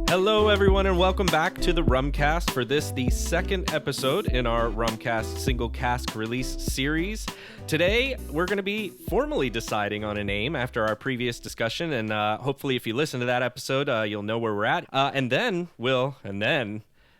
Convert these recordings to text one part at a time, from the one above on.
Hello, everyone, and welcome back to the Rumcast for this, the second episode in our Rumcast Single Cask release series. Today, we're going to be formally deciding on a name after our previous discussion, and hopefully if you listen to that episode, you'll know where we're at. And then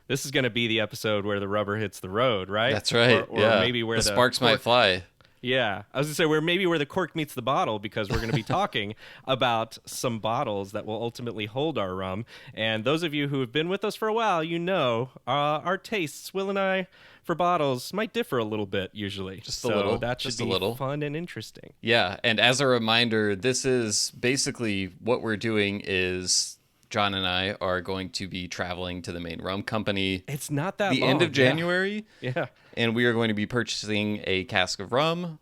this is going to be the episode where the rubber hits the road, right? That's right. Or yeah. maybe where the sparks might fly. Yeah, I was going to say where the cork meets the bottle, because we're going to be talking about some bottles that will ultimately hold our rum. And those of you who have been with us for a while, you know our tastes, Will and I, for bottles might differ a little bit usually. Just a little. That should be fun and interesting. Yeah, and as a reminder, this is basically what we're doing is John and I are going to be traveling to the Main Rum Company. It's not that the long. End of January. Yeah. And we are going to be purchasing a cask of rum,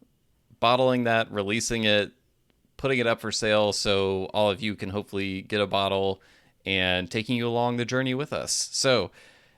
bottling that, releasing it, putting it up for sale so all of you can hopefully get a bottle and taking you along the journey with us. So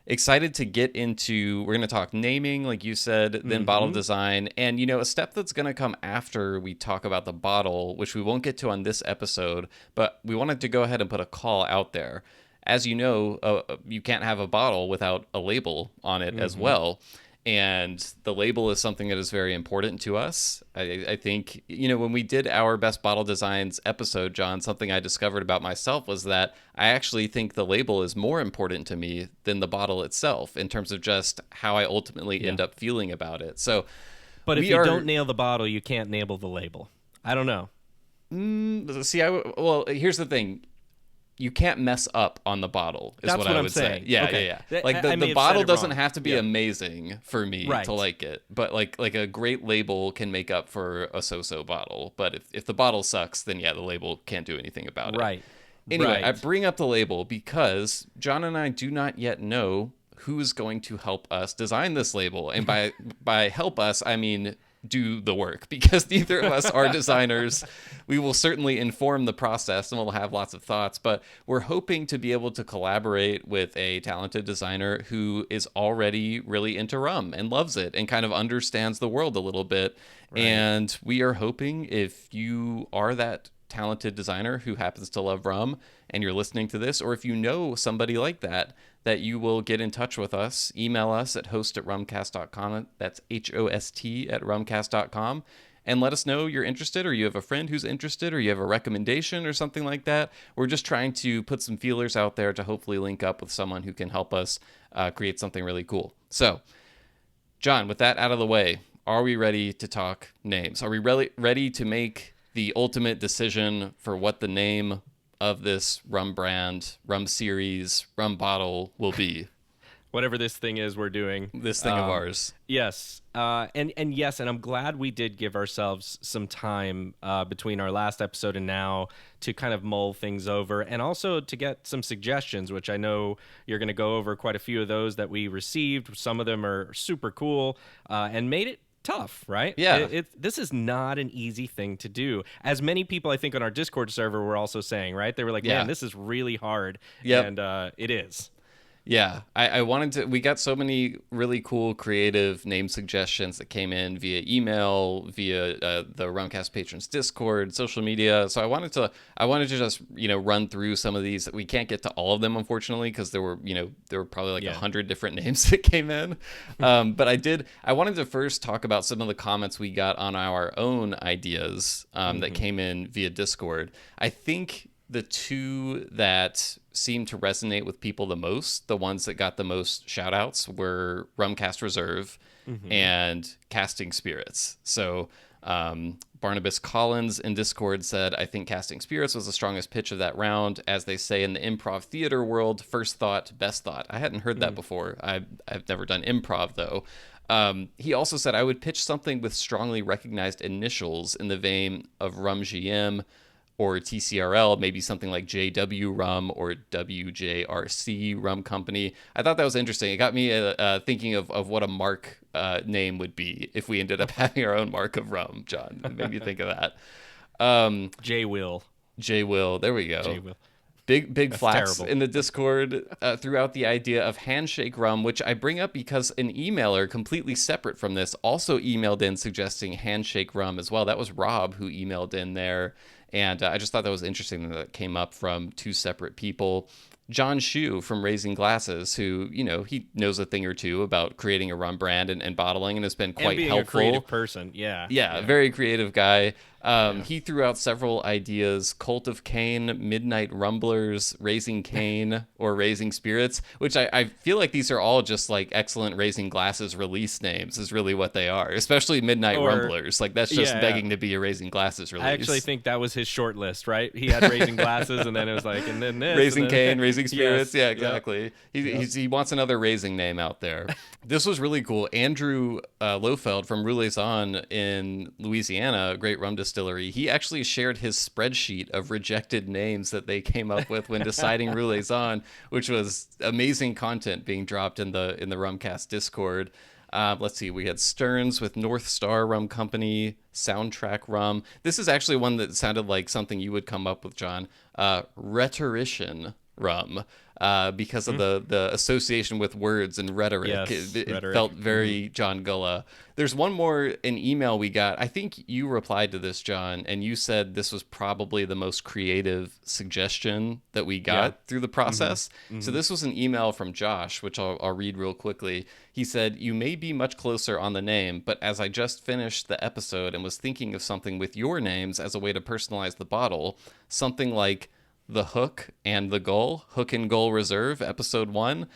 excited to get into, we're going to talk naming, like you said, then bottle design. And, you know, a step that's going to come after we talk about the bottle, which we won't get to on this episode, but we wanted to go ahead and put a call out there. As you know, you can't have a bottle without a label on it as well. And the label is something that is very important to us. I think, you know, when we did our Best Bottle Designs episode, John, something I discovered about myself was that I actually think the label is more important to me than the bottle itself in terms of just how I ultimately end up feeling about it. So, but if you don't nail the bottle, you can't nail the label. I don't know. Well, here's the thing. You can't mess up on the bottle, is That's what I would say. Yeah, okay. yeah. Like the bottle doesn't have to be amazing for me to like it, but like a great label can make up for a so-so bottle. But if the bottle sucks, then yeah, the label can't do anything about it. Right. Anyway, I bring up the label because John and I do not yet know who is going to help us design this label, and by help us, I mean do the work, because neither of us are designers. We will certainly inform the process and we'll have lots of thoughts, but we're hoping to be able to collaborate with a talented designer who is already really into rum and loves it and kind of understands the world a little bit. Right. And we are hoping, if you are that talented designer who happens to love rum and you're listening to this, or if you know somebody like that you will get in touch with us. Email us at host@rumcast.com. That's HOST@rumcast.com. And let us know you're interested, or you have a friend who's interested, or you have a recommendation or something like that. We're just trying to put some feelers out there to hopefully link up with someone who can help us create something really cool. So, John, with that out of the way, are we ready to talk names? Are we ready to make the ultimate decision for what the name of this rum brand, rum series, rum bottle will be? Whatever this thing is we're doing. This thing of ours. Yes. And I'm glad we did give ourselves some time between our last episode and now to kind of mull things over, and also to get some suggestions, which I know you're going to go over quite a few of those that we received. Some of them are super cool and made it tough, right? Yeah. This is not an easy thing to do. As many people, I think, on our Discord server were also saying, right? They were like, man, this is really hard. Yep. And it is. Yeah, I wanted to, we got so many really cool creative name suggestions that came in via email, via the Rumcast Patrons Discord, social media. So I wanted to just, run through some of these. We can't get to all of them, unfortunately, because there were probably like 100 different names that came in. But I wanted to first talk about some of the comments we got on our own ideas that came in via Discord. I think the two that seemed to resonate with people the most, the ones that got the most shout outs, were Rumcast Reserve and Casting Spirits. So Barnabas Collins in Discord said, I think Casting Spirits was the strongest pitch of that round. As they say in the improv theater world, first thought, best thought. I hadn't heard that before. I've never done improv, though. He also said, I would pitch something with strongly recognized initials in the vein of Rum GM or TCRL, maybe something like JW Rum or WJRC Rum Company. I thought that was interesting. It got me thinking of what a mark name would be if we ended up having our own mark of rum, John. It made me think of that. J-Will. J-Will. There we go. J-Will. Big flax in the Discord throughout the idea of handshake rum, which I bring up because an emailer completely separate from this also emailed in suggesting handshake rum as well. That was Rob who emailed in there. And I just thought that was interesting that it came up from two separate people. John Shu from Raising Glasses, who, he knows a thing or two about creating a rum brand and bottling, and has been quite and being helpful. a creative person. Yeah. Very creative guy. He threw out several ideas: Cult of Cain, Midnight Rumblers, Raising Cain, or Raising Spirits, which I feel like these are all just like excellent Raising Glasses release names is really what they are, especially Midnight Rumblers. Like that's just begging to be a Raising Glasses release. I actually think that was his short list, right? He had Raising Glasses, and then it was like, and then this. Raising and then, Cain, Raising Spirits. Yes, Yeah, exactly. He wants another Raising name out there. This was really cool. Andrew Lofeld from Rouleson in Louisiana, a great rum distillery, he actually shared his spreadsheet of rejected names that they came up with when deciding Rouleson, which was amazing content being dropped in the Rumcast Discord. Let's see, we had Stearns with North Star Rum Company, Soundtrack Rum. This is actually one that sounded like something you would come up with, John. Rhetorician Rum. Because of the association with words and rhetoric. Yes, it rhetoric. Felt very John Gulla. There's one more, an email we got. I think you replied to this, John, and you said this was probably the most creative suggestion that we got through the process. So this was an email from Josh, which I'll read real quickly. He said, "You may be much closer on the name, but as I just finished the episode and was thinking of something with your names as a way to personalize the bottle, something like The Hook and the Gull, Hook and Gull Reserve, episode 1.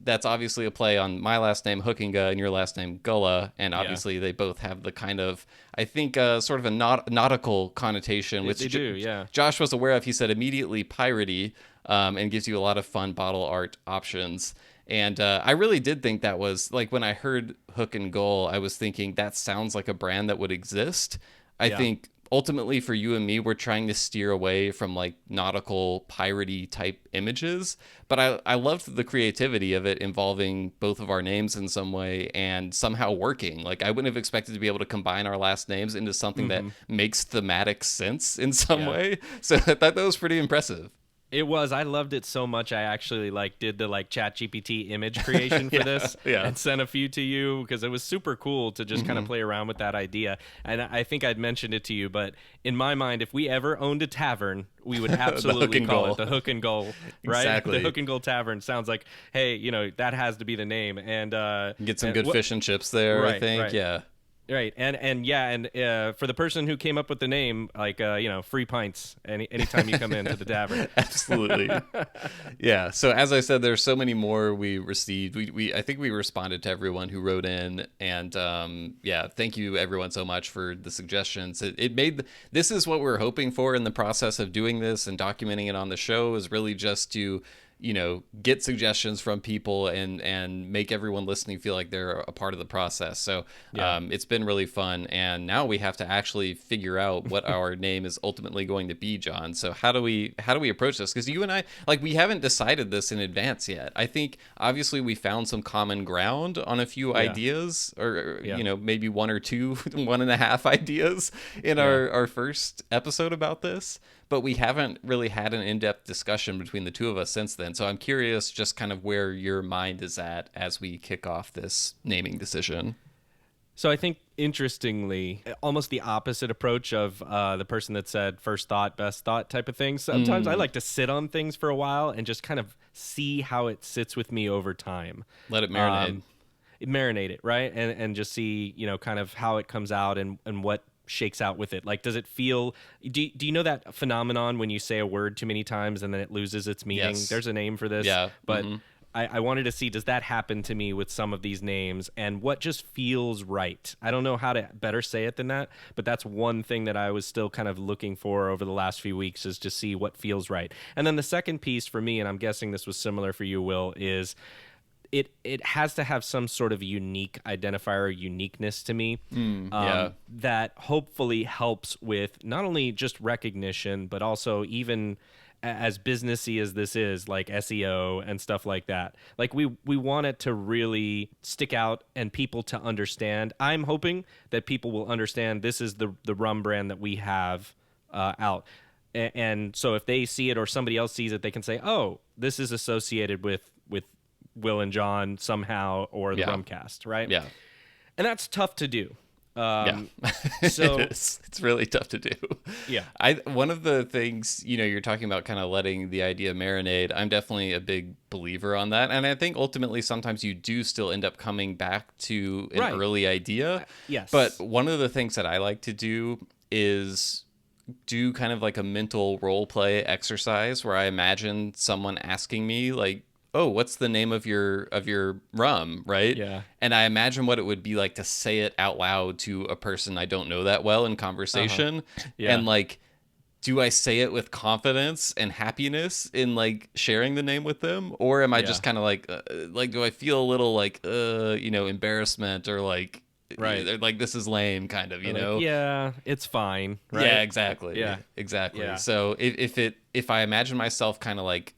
That's obviously a play on my last name, Hookinga, and your last name, Gulla. And obviously they both have the kind of, I think, sort of a nautical connotation, which They do, yeah. Josh was aware of. He said immediately piratey, and gives you a lot of fun bottle art options. And I really did think that was, like, when I heard Hook and Gull, I was thinking that sounds like a brand that would exist. I think ultimately for you and me, we're trying to steer away from like nautical piratey type images, but I loved the creativity of it involving both of our names in some way and somehow working. Like I wouldn't have expected to be able to combine our last names into something that makes thematic sense in some way. So I thought that was pretty impressive. It was. I loved it so much. I actually did the ChatGPT image creation for this and sent a few to you because it was super cool to just kind of play around with that idea. And I think I'd mentioned it to you, but in my mind, if we ever owned a tavern, we would absolutely call it the Hook and Gull, right? Exactly. The Hook and Gull Tavern sounds like, hey, that has to be the name. And get some good fish and chips there, I think. Right. Yeah. Right, and for the person who came up with the name, free pints anytime you come into the tavern. Absolutely. Yeah. So as I said, there's so many more we received. I think we responded to everyone who wrote in, and thank you everyone so much for the suggestions. It made this is what we're hoping for in the process of doing this and documenting it on the show, is really just to get suggestions from people and make everyone listening feel like they're a part of the process. So it's been really fun. And now we have to actually figure out what our name is ultimately going to be, John. So how do we approach this? Because you and I, we haven't decided this in advance yet. I think obviously we found some common ground on a few ideas, or maybe one or two, 1.5 ideas in our first episode about this. But we haven't really had an in-depth discussion between the two of us since then. So I'm curious just kind of where your mind is at as we kick off this naming decision. So I think, interestingly, almost the opposite approach of the person that said first thought, best thought type of thing. Sometimes I like to sit on things for a while and just kind of see how it sits with me over time. Let it marinate. Marinate it, right? And just see, kind of how it comes out and what shakes out with it. Does it feel, do you know that phenomenon when you say a word too many times and then it loses its meaning? Yes. There's a name for this. Yeah. But I wanted to see, does that happen to me with some of these names, and what just feels right? I don't know how to better say it than that, but that's one thing that I was still kind of looking for over the last few weeks, is to see what feels right. And then the second piece for me, and I'm guessing this was similar for you, Will, is it has to have some sort of unique identifier or uniqueness to me that hopefully helps with not only just recognition, but also even as businessy as this is, like SEO and stuff like that. We want it to really stick out and people to understand. I'm hoping that people will understand this is the rum brand that we have out. And so if they see it or somebody else sees it, they can say, oh, this is associated with Will and John somehow, or the Rumcast, right? Yeah. And that's tough to do. Yeah. So It is. It's really tough to do. yeah. One of the things, you're talking about kind of letting the idea marinate. I'm definitely a big believer on that. And I think ultimately sometimes you do still end up coming back to an Right. early idea. Yes. But one of the things that I like to do is do kind of like a mental role play exercise where I imagine someone asking me like, "Oh, what's the name of your rum?" Right? Yeah. And I imagine what it would be like to say it out loud to a person I don't know that well in conversation. Yeah. And like, do I say it with confidence and happiness in like sharing the name with them, or am I Yeah. just kind of like do I feel a little like embarrassment or Right. like this is lame kind of, Or like, yeah, it's fine. Right. yeah, exactly. Yeah. Exactly. Yeah. So if I imagine myself kind of like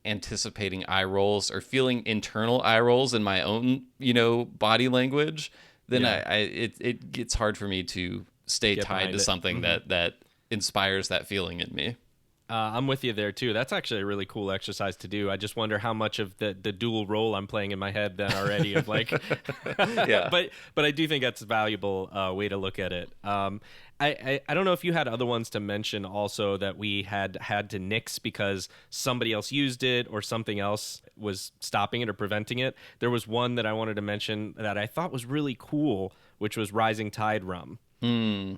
anticipating eye rolls or feeling internal eye rolls in my own, body language, then Yeah. it gets hard for me to stay Get tied behind to it. something that inspires that feeling in me. I'm with you there too. That's actually a really cool exercise to do. I just wonder how much of the dual role I'm playing in my head then already of like, Yeah. but I do think that's a valuable way to look at it. I don't know if you had other ones to mention also that we had to nix because somebody else used it or something else was stopping it or preventing it. There was one that I wanted to mention that I thought was really cool, which was Rising Tide rum.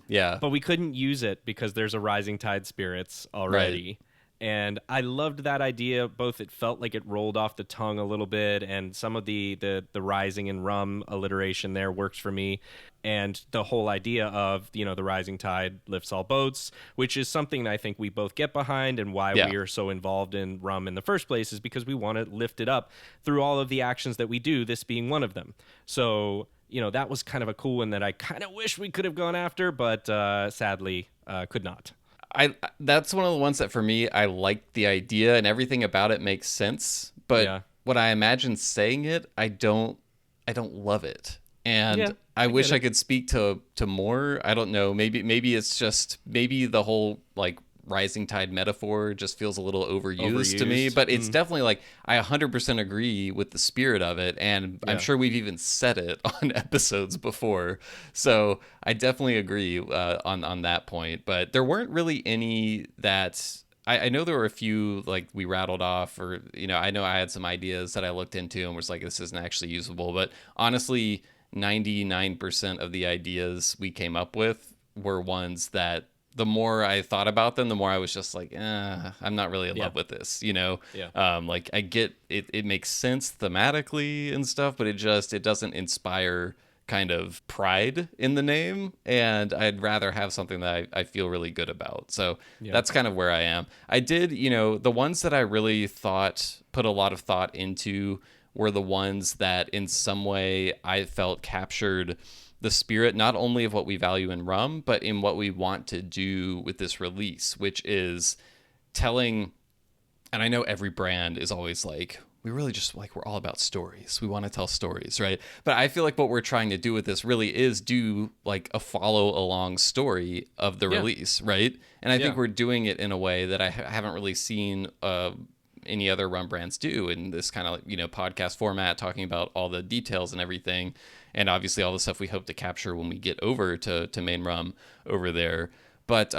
Yeah. But we couldn't use it because there's a Rising Tide Spirits already. Right. And I loved that idea. Both it felt like it rolled off the tongue a little bit, and some of the rising and rum alliteration there works for me. And the whole idea of, the rising tide lifts all boats, which is something I think we both get behind, and why Yeah. we are so involved in rum in the first place is because we want to lift it up through all of the actions that we do, this being one of them. So that was kind of a cool one that I kind of wish we could have gone after, but sadly could not. That's one of the ones that for me I like the idea and everything about it makes sense, but Yeah. when I imagine saying it, I don't love it. And Yeah, I wish get I it. could speak to more. I don't know. Maybe it's just maybe the whole like rising tide metaphor just feels a little overused to me, Overused. but it's definitely like I 100% agree with the spirit of it, and I'm Yeah. sure we've even said it on episodes before. So I definitely agree on that point. But there weren't really any that I know there were a few like we rattled off, or I know I had some ideas that I looked into and was like, this isn't actually usable. But honestly, 99% of the ideas we came up with were ones that the more I thought about them, the more I was just like, I'm not really in love with this, Yeah. Like I get it, it makes sense thematically and stuff, but it doesn't inspire kind of pride in the name, and I'd rather have something that I feel really good about. So that's kind of where I am. I did, the ones that I really thought put a lot of thought into were the ones that in some way I felt captured the spirit not only of what we value in rum, but in what we want to do with this release, which is telling. And I know every brand is always like, we really just like, we're all about stories. We want to tell stories, right? But I feel like what we're trying to do with this really is do like a follow along story of the release, right? And I think we're doing it in a way that I haven't really seen any other rum brands do in this kind of podcast format, talking about all the details and everything, and obviously all the stuff we hope to capture when we get over to Main Rum over there. But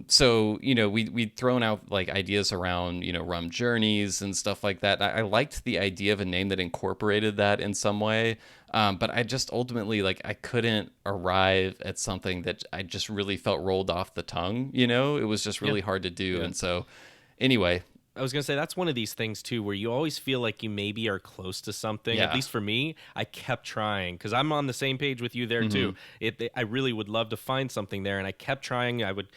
so we'd thrown out like ideas around rum journeys and stuff like that. I liked the idea of a name that incorporated that in some way, but I just ultimately like I couldn't arrive at something that I just really felt rolled off the tongue. It was just really hard to do, and so anyway. I was going to say, that's one of these things, too, where you always feel like you maybe are close to something. Yeah. At least for me, I kept trying because I'm on the same page with you there, too. I really would love to find something there, and I kept trying. I would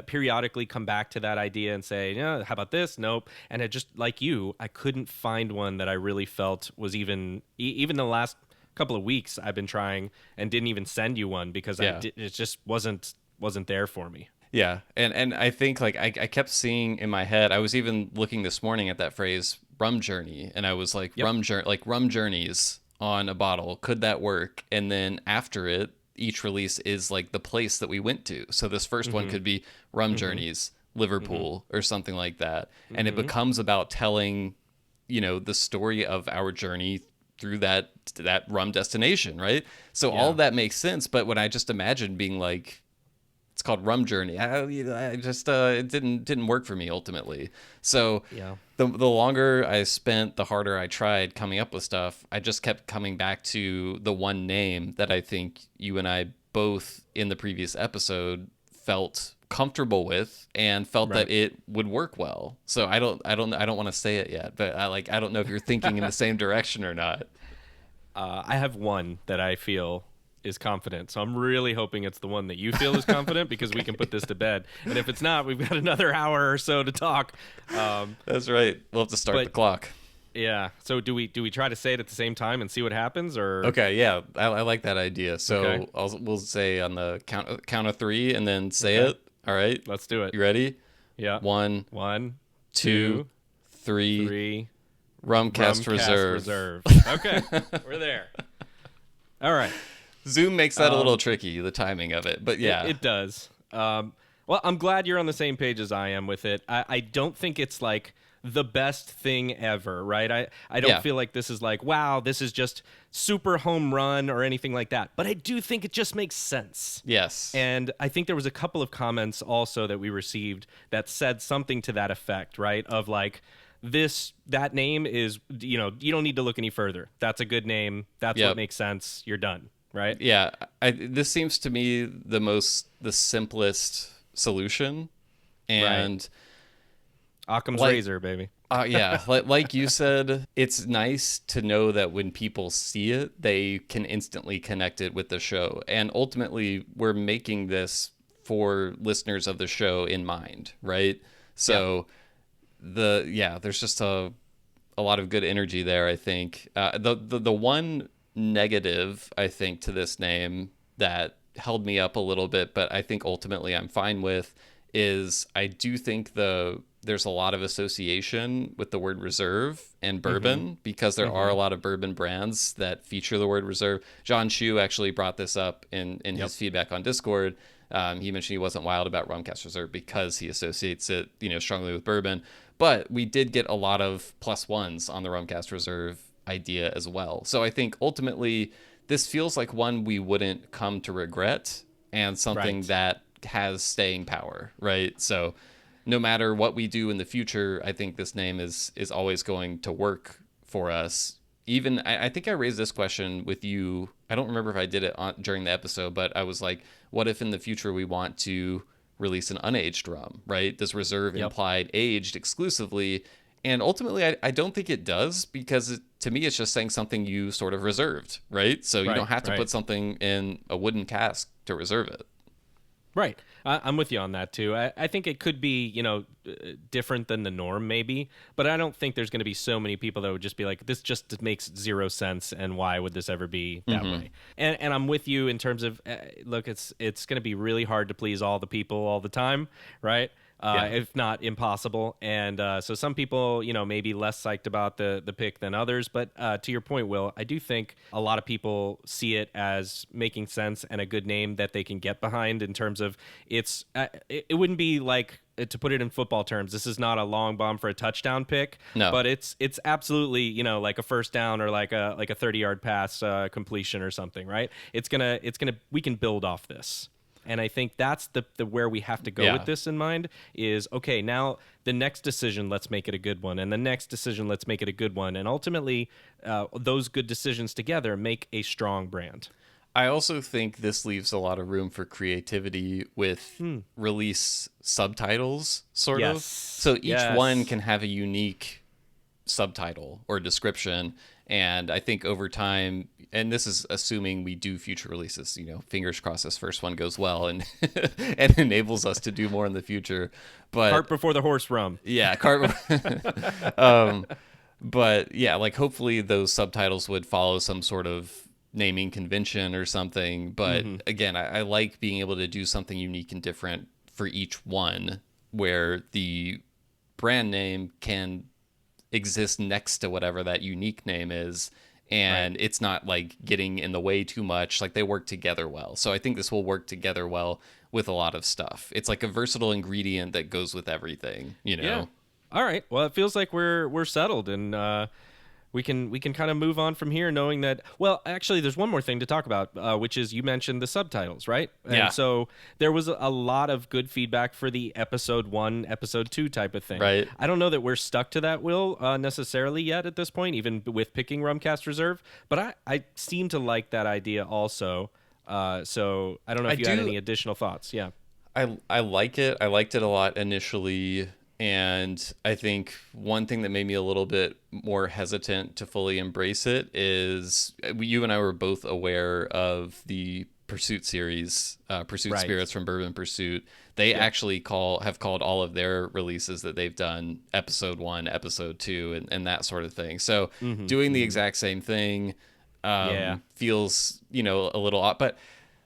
periodically come back to that idea and say, yeah, how about this? Nope. And it just, like you, I couldn't find one that I really felt was even the last couple of weeks I've been trying and didn't even send you one because it just wasn't there for me. Yeah, and I think like I kept seeing in my head. I was even looking this morning at that phrase "rum journey," and I was like rum journeys on a bottle. Could that work? And then after it, each release is like the place that we went to. So this first one could be rum journeys, Liverpool, or something like that, and it becomes about telling, the story of our journey through that rum destination, right? So all of that makes sense. But when I just imagined being like, it's called Rum Journey, I just it didn't work for me ultimately. So the longer I spent, the harder I tried coming up with stuff. I just kept coming back to the one name that I think you and I both in the previous episode felt comfortable with and felt that it would work well. So I don't want to say it yet, but I don't know if you're thinking in the same direction or not. I have one that I feel is confident, so I'm really hoping it's the one that you feel is confident because we can put this to bed. And if it's not, we've got another hour or so to talk. That's right. We'll have to start the clock. Yeah. So do we try to say it at the same time and see what happens, or? Okay. Yeah, I like that idea. So we'll say on the count of three and then say it. All right. Let's do it. You ready? Yeah. One, 2, 3. Rumcast Reserve. Okay. We're there. All right. Zoom makes that a little tricky, the timing of it, but yeah. It does. Well, I'm glad you're on the same page as I am with it. I don't think it's like the best thing ever, right? I don't feel like this is like, wow, this is just super home run or anything like that. But I do think it just makes sense. Yes. And I think there was a couple of comments also that we received that said something to that effect, right? Of like, that name is, you don't need to look any further. That's a good name. That's what makes sense. You're done, right? Yeah. This seems to me the simplest solution. And Occam's razor, baby. Yeah, like you said, it's nice to know that when people see it, they can instantly connect it with the show. And ultimately, we're making this for listeners of the show in mind, right? So there's just a lot of good energy there, I think. The one negative, I think, to this name that held me up a little bit, but I think ultimately I'm fine with, is I do think there's a lot of association with the word reserve and bourbon because there are a lot of bourbon brands that feature the word reserve. John Chu actually brought this up in his feedback on Discord. He mentioned he wasn't wild about Rumcast Reserve because he associates it, strongly with bourbon. But we did get a lot of +1s on the Rumcast Reserve idea as well. So I think ultimately this feels like one we wouldn't come to regret and something that has staying power, right? So no matter what we do in the future, I think this name is always going to work for us. Even I think I raised this question with you. I don't remember if I did it during the episode, but I was like, what if in the future we want to release an unaged rum, right? Does reserve implied aged exclusively? And ultimately, I don't think it does because to me, it's just saying something you sort of reserved, right? So you don't have to put something in a wooden cask to reserve it. Right. I'm with you on that, too. I think it could be, different than the norm, maybe. But I don't think there's going to be so many people that would just be like, this just makes zero sense, and why would this ever be that way? And I'm with you in terms of, look, it's going to be really hard to please all the people all the time, right? If not impossible. And so some people, may be less psyched about the pick than others. But to your point, Will, I do think a lot of people see it as making sense and a good name that they can get behind in terms of it wouldn't be like, to put it in football terms, this is not a long bomb for a touchdown pick. No. But it's absolutely, like a first down or like a 30-yard pass completion or something, right? We can build off this. And I think that's the where we have to go with this in mind is, okay, now the next decision, let's make it a good one. And the next decision, let's make it a good one. And ultimately, those good decisions together make a strong brand. I also think this leaves a lot of room for creativity with release subtitles, sort of. So each one can have a unique subtitle or description. And I think over time, and this is assuming we do future releases, fingers crossed this first one goes well and and enables us to do more in the future. But cart before the horse rum. Yeah, cart. But yeah, like hopefully those subtitles would follow some sort of naming convention or something. But again, I like being able to do something unique and different for each one, where the brand name can exist next to whatever that unique name is, and it's not like getting in the way too much. Like they work together well. So I think this will work together well with a lot of stuff. It's like a versatile ingredient that goes with everything, Yeah. All right. Well, it feels like we're settled, and we can kind of move on from here, knowing that. Well, actually, there's one more thing to talk about, which is you mentioned the subtitles, right? Yeah. And so there was a lot of good feedback for the episode 1, episode 2 type of thing. Right. I don't know that we're stuck to that, Will, necessarily yet at this point, even with picking Rumcast Reserve. But I seem to like that idea also. So I don't know if you had any additional thoughts. Yeah. I like it. I liked it a lot initially. And I think one thing that made me a little bit more hesitant to fully embrace it is you and I were both aware of the Pursuit series, Pursuit Right. Spirits from Bourbon Pursuit. They actually have called all of their releases that they've done episode 1, episode 2, and that sort of thing. So doing the exact same thing feels, a little odd. But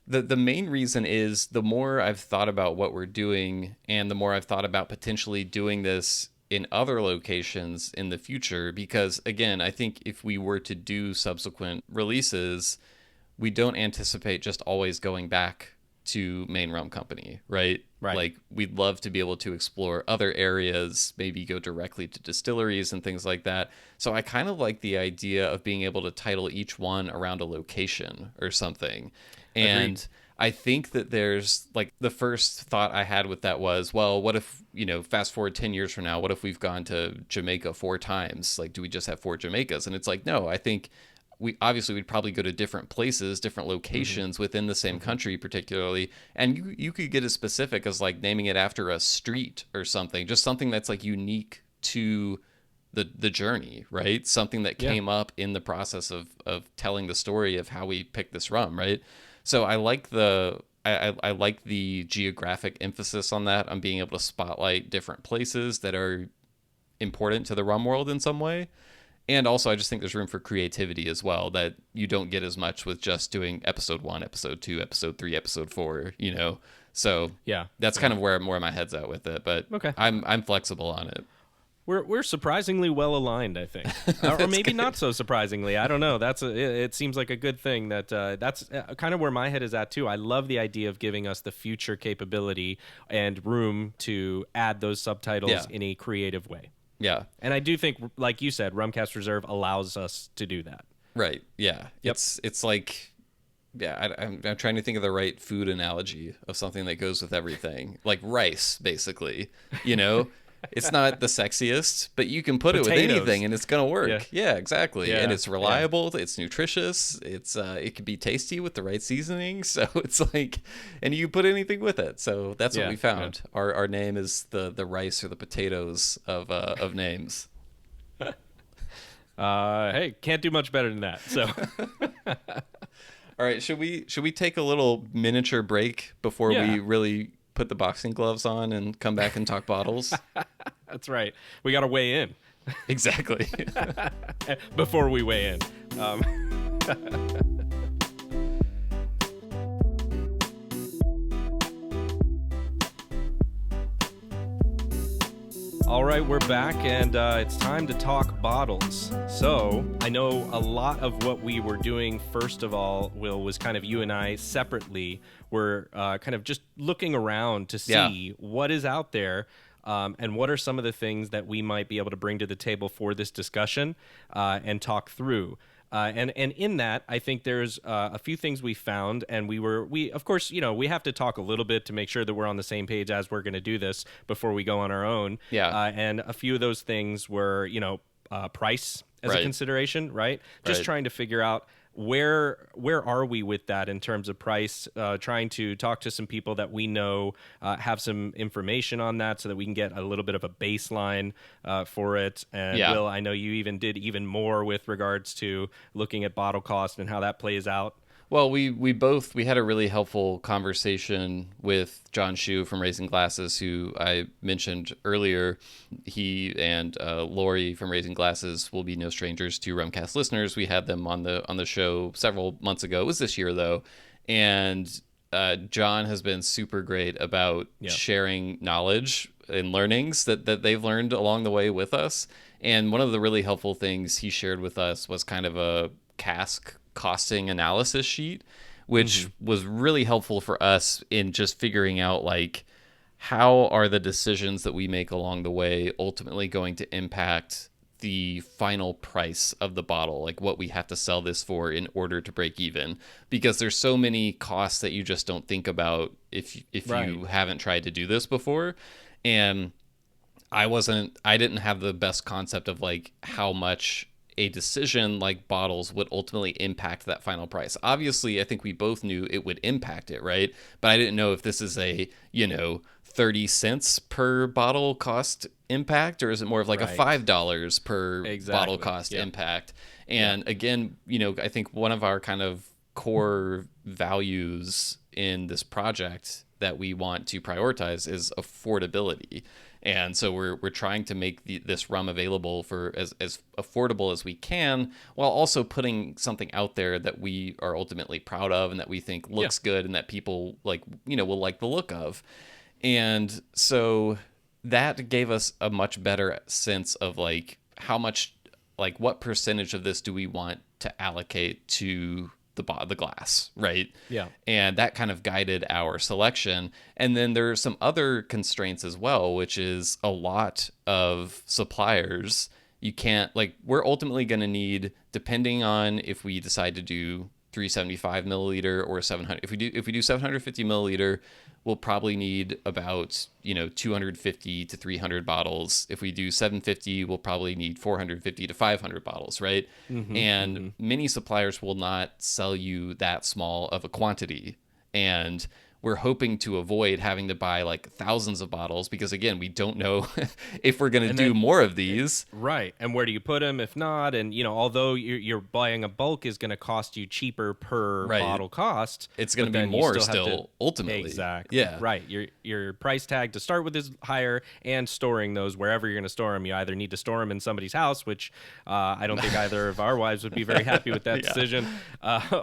the main reason is the more I've thought about what we're doing and the more I've thought about potentially doing this in other locations in the future, because again, I think if we were to do subsequent releases, we don't anticipate just always going back to Main Rum Company, right? Right. Like we'd love to be able to explore other areas, maybe go directly to distilleries and things like that. So I kind of like the idea of being able to title each one around a location or something. And Agreed. I think that there's like the first thought I had with that was, well, what if, fast forward 10 years from now, what if we've gone to Jamaica 4 times? Like, do we just have 4 Jamaicas? And it's like, no, I think we'd probably go to different places, different locations within the same country, particularly. And you could get as specific as like naming it after a street or something, just something that's like unique to the journey, right? Something that came up in the process of telling the story of how we picked this rum, right? So I like I like the geographic emphasis on that, on being able to spotlight different places that are important to the rum world in some way. And also, I just think there's room for creativity as well that you don't get as much with just doing episode 1, episode 2, episode 3, episode 4, So that's kind of where more of my head's at with it. But Okay. I'm flexible on it. We're surprisingly well aligned, I think, or maybe not so surprisingly. I don't know. It seems like a good thing. That's kind of where my head is at too. I love the idea of giving us the future capability and room to add those subtitles in a creative way. Yeah. And I do think, like you said, Rumcast Reserve allows us to do that. Right. Yeah. Yep. It's like, I'm trying to think of the right food analogy of something that goes with everything, like rice, basically. It's not the sexiest, but you can put it with anything and it's gonna work. Yeah, exactly. Yeah. And it's reliable. It's nutritious. It can be tasty with the right seasoning. So it's like, and you put anything with it. So that's what we found. Yeah. Our name is the rice or the potatoes of names. Hey, can't do much better than that. So. All right, should we take a little miniature break before we really put the boxing gloves on and come back and talk bottles? That's right. We got to weigh in. Exactly. Before we weigh in. All right, we're back, and it's time to talk bottles. So I know a lot of what we were doing, first of all, Will, was kind of you and I separately were kind of just looking around to see what is out there and what are some of the things that we might be able to bring to the table for this discussion and talk through. And in that, I think there's a few things we found, and we of course, we have to talk a little bit to make sure that we're on the same page as we're going to do this before we go on our own. Yeah. And a few of those things were, price as a consideration, right? Just trying to figure out where are we with that in terms of price, trying to talk to some people that we know have some information on that so that we can get a little bit of a baseline for it. And Will, I know you even did even more with regards to looking at bottle cost and how that plays out. Well, we had a really helpful conversation with John Shu from Raising Glasses, who I mentioned earlier. He and Lori from Raising Glasses will be no strangers to Rumcast listeners. We had them on the show several months ago. It was this year though, and John has been super great about sharing knowledge and learnings that they've learned along the way with us. And one of the really helpful things he shared with us was kind of a cask costing analysis sheet, which was really helpful for us in just figuring out like how are the decisions that we make along the way ultimately going to impact the final price of the bottle, like what we have to sell this for in order to break even, because there's so many costs that you just don't think about if you haven't tried to do this before. And I didn't have the best concept of like how much a decision like bottles would ultimately impact that final price. Obviously, I think we both knew it would impact it, right? But I didn't know if this is a, 30 cents per bottle cost impact, or is it more of like a $5 per bottle cost impact? And again, I think one of our kind of core values in this project that we want to prioritize is affordability. And so we're trying to make this rum available for as affordable as we can, while also putting something out there that we are ultimately proud of and that we think looks good and that people will like the look of. And so that gave us a much better sense of like how much, like what percentage of this do we want to allocate to the glass, right? Yeah. And that kind of guided our selection. And then there are some other constraints as well, which is a lot of suppliers. You can't, we're ultimately going to need, depending on if we decide to do 375 milliliter or 700, if we do 750 milliliter, we'll probably need about 250 to 300 bottles. If we do 750, we'll probably need 450 to 500 bottles, right? And many suppliers will not sell you that small of a quantity, and we're hoping to avoid having to buy like thousands of bottles, because again, we don't know if we're going to do more of these. Right. And where do you put them if not? And, although you're buying a bulk is going to cost you cheaper per bottle cost, it's going to be more still ultimately. Exactly. Yeah. Right. Your price tag to start with is higher, and storing those wherever you're going to store them. You either need to store them in somebody's house, which I don't think either of our wives would be very happy with that decision,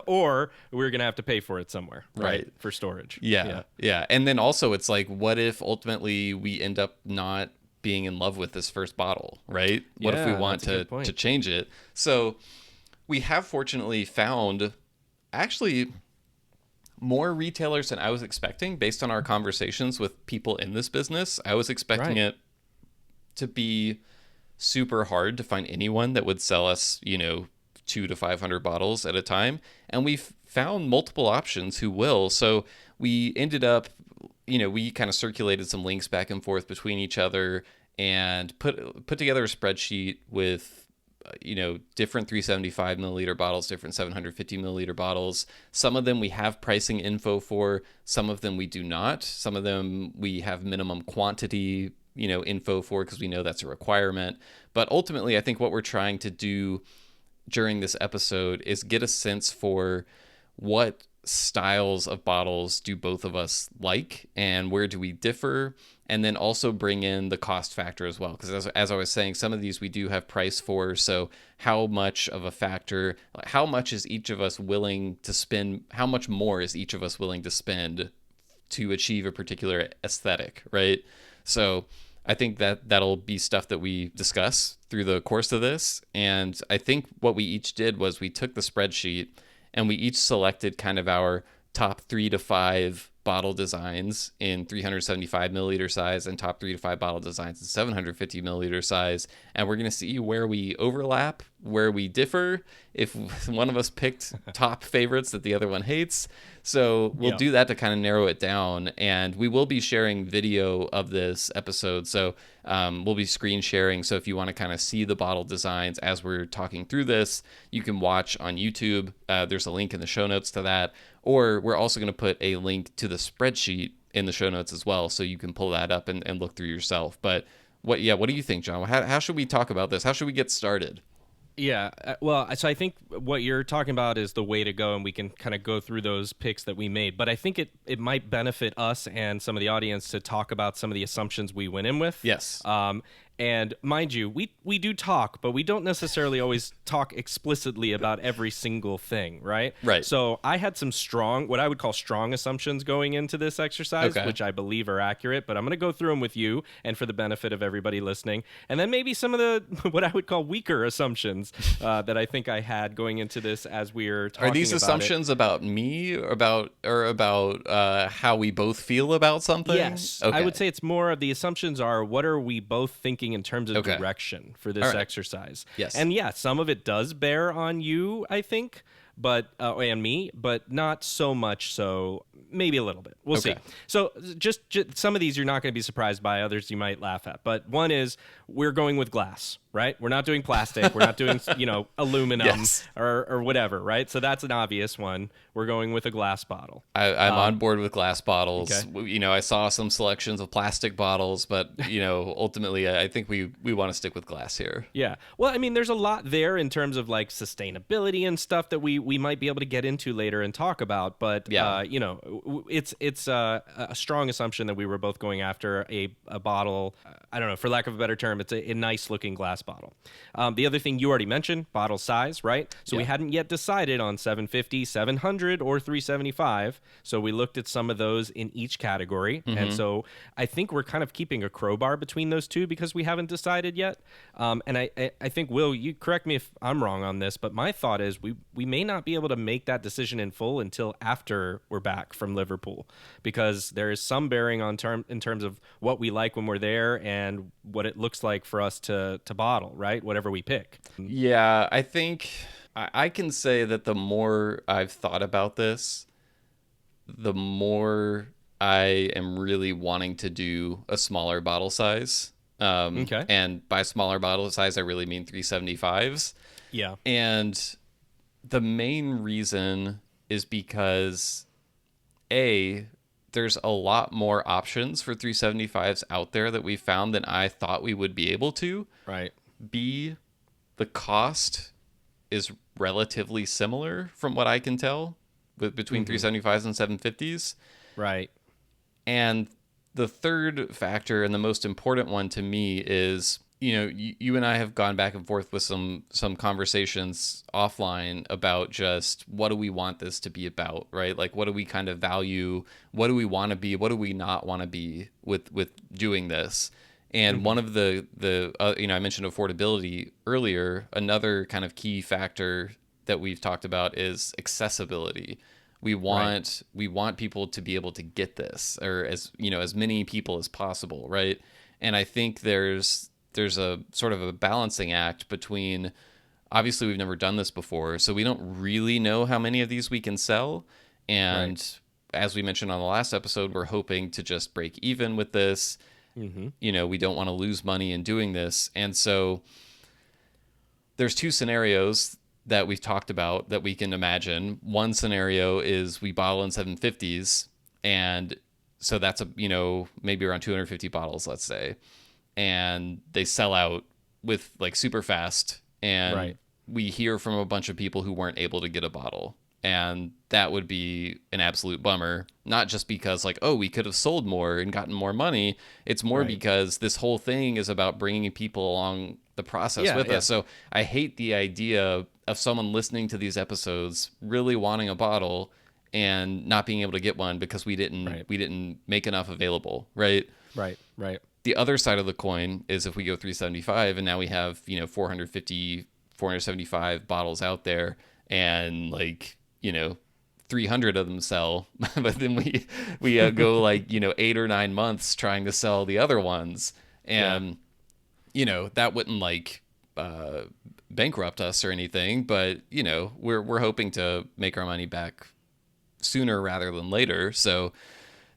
or we're going to have to pay for it somewhere, right? For storage. Yeah. And then also it's like, what if ultimately we end up not being in love with this first bottle, right? What if we want to change it? So we have fortunately found actually more retailers than I was expecting based on our conversations with people in this business. I was expecting it to be super hard to find anyone that would sell us, 200 to 500 bottles at a time. And we've found multiple options who will. So we ended up, we kind of circulated some links back and forth between each other and put together a spreadsheet with, different 375 milliliter bottles, different 750 milliliter bottles. Some of them we have pricing info for, some of them we do not. Some of them we have minimum quantity, info for, because we know that's a requirement. But ultimately, I think what we're trying to do during this episode is get a sense for what styles of bottles do both of us like and where do we differ, and then also bring in the cost factor as well, because as I was saying, some of these we do have price for. So how much of a factor, how much is each of us willing to spend, how much more is each of us willing to spend to achieve a particular aesthetic, right? So I think that'll be stuff that we discuss through the course of this. And I think what we each did was we took the spreadsheet and we each selected kind of our top 3 to 5 bottle designs in 375 milliliter size and top 3 to 5 bottle designs in 750 milliliter size. And we're going to see where we overlap, where we differ, if one of us picked top favorites that the other one hates. So we'll do that to kind of narrow it down. And we will be sharing video of this episode. So we'll be screen sharing. So if you want to kind of see the bottle designs as we're talking through this, you can watch on YouTube. There's a link in the show notes to that. Or we're also going to put a link to the spreadsheet in the show notes as well, so you can pull that up and look through yourself. But what do you think, John? How should we talk about this? How should we get started? Yeah, well, so I think what you're talking about is the way to go, and we can kind of go through those picks that we made. But I think it might benefit us and some of the audience to talk about some of the assumptions we went in with. Yes. And mind you, we do talk, but we don't necessarily always talk explicitly about every single thing, right? Right. So I had some what I would call strong assumptions going into this exercise, which I believe are accurate, but I'm going to go through them with you and for the benefit of everybody listening. And then maybe some of the, what I would call weaker assumptions that I think I had going into this as we were talking about it. Are these assumptions about me or about how we both feel about something? Yes. Okay. I would say it's more of the assumptions are, what are we both thinking thinking in terms of Okay. direction for this All right. exercise. Yes. And yeah, some of it does bear on you, I think, but and me, but not so much so. Maybe a little bit. We'll see. Okay. So just some of these you're not going to be surprised by. Others you might laugh at. But one is we're going with glass, right? We're not doing plastic. We're not doing aluminum Yes. or whatever, right? So that's an obvious one. We're going with a glass bottle. I'm on board with glass bottles. Okay. I saw some selections of plastic bottles, but ultimately, I think we want to stick with glass here. Yeah. Well, I mean, there's a lot there in terms of like sustainability and stuff that we might be able to get into later and talk about. But Yeah. it's a strong assumption that we were both going after a bottle. I don't know, for lack of a better term, it's a nice looking glass bottle. The other thing you already mentioned, bottle size, right? So we hadn't yet decided on 750, 700, or 375. So we looked at some of those in each category. And so I think we're kind of keeping a crowbar between those two because we haven't decided yet. And I think, Will, you correct me if I'm wrong on this, but my thought is we may not be able to make that decision in full until after we're back from Liverpool, because there is some bearing in terms of what we like when we're there and what it looks like for us to bottle, right? Whatever we pick. Yeah, I think I can say that the more I've thought about this, the more I am really wanting to do a smaller bottle size. Okay. And by smaller bottle size, I really mean 375s. Yeah. And the main reason is because, A, there's a lot more options for 375s out there that we found than I thought we would be able to. Right. B, the cost is relatively similar from what I can tell between 375s and 750s. Right. And the third factor, and the most important one to me, is you and I have gone back and forth with some conversations offline about just what do we want this to be about, right? Like, what do we kind of value? What do we want to be? What do we not want to be with doing this? And one of the I mentioned affordability earlier. Another kind of key factor that we've talked about is accessibility. We want people to be able to get this, or as many people as possible, right? And I think there's a sort of a balancing act between, obviously we've never done this before, so we don't really know how many of these we can sell. And as we mentioned on the last episode, we're hoping to just break even with this. We don't want to lose money in doing this. And so there's two scenarios that we've talked about that we can imagine. One scenario is we bottle in 750s, and so that's maybe around 250 bottles, let's say, and they sell out with like super fast, and we hear from a bunch of people who weren't able to get a bottle, and that would be an absolute bummer. Not just because like, oh, we could have sold more and gotten more money. It's more because this whole thing is about bringing people along the process with us. So I hate the idea of someone listening to these episodes really wanting a bottle and not being able to get one because we didn't make enough available, right? Right. The other side of the coin is if we go 375 and now we have 450, 475 bottles out there, and 300 of them sell, but then we go 8 or 9 months trying to sell the other ones, and that wouldn't bankrupt us or anything, but we're hoping to make our money back sooner rather than later. So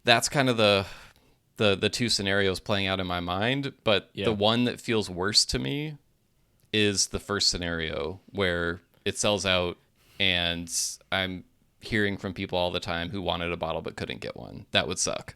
that's kind of the two scenarios playing out in my mind, but the one that feels worse to me is the first scenario, where it sells out and I'm hearing from people all the time who wanted a bottle but couldn't get one. That would suck.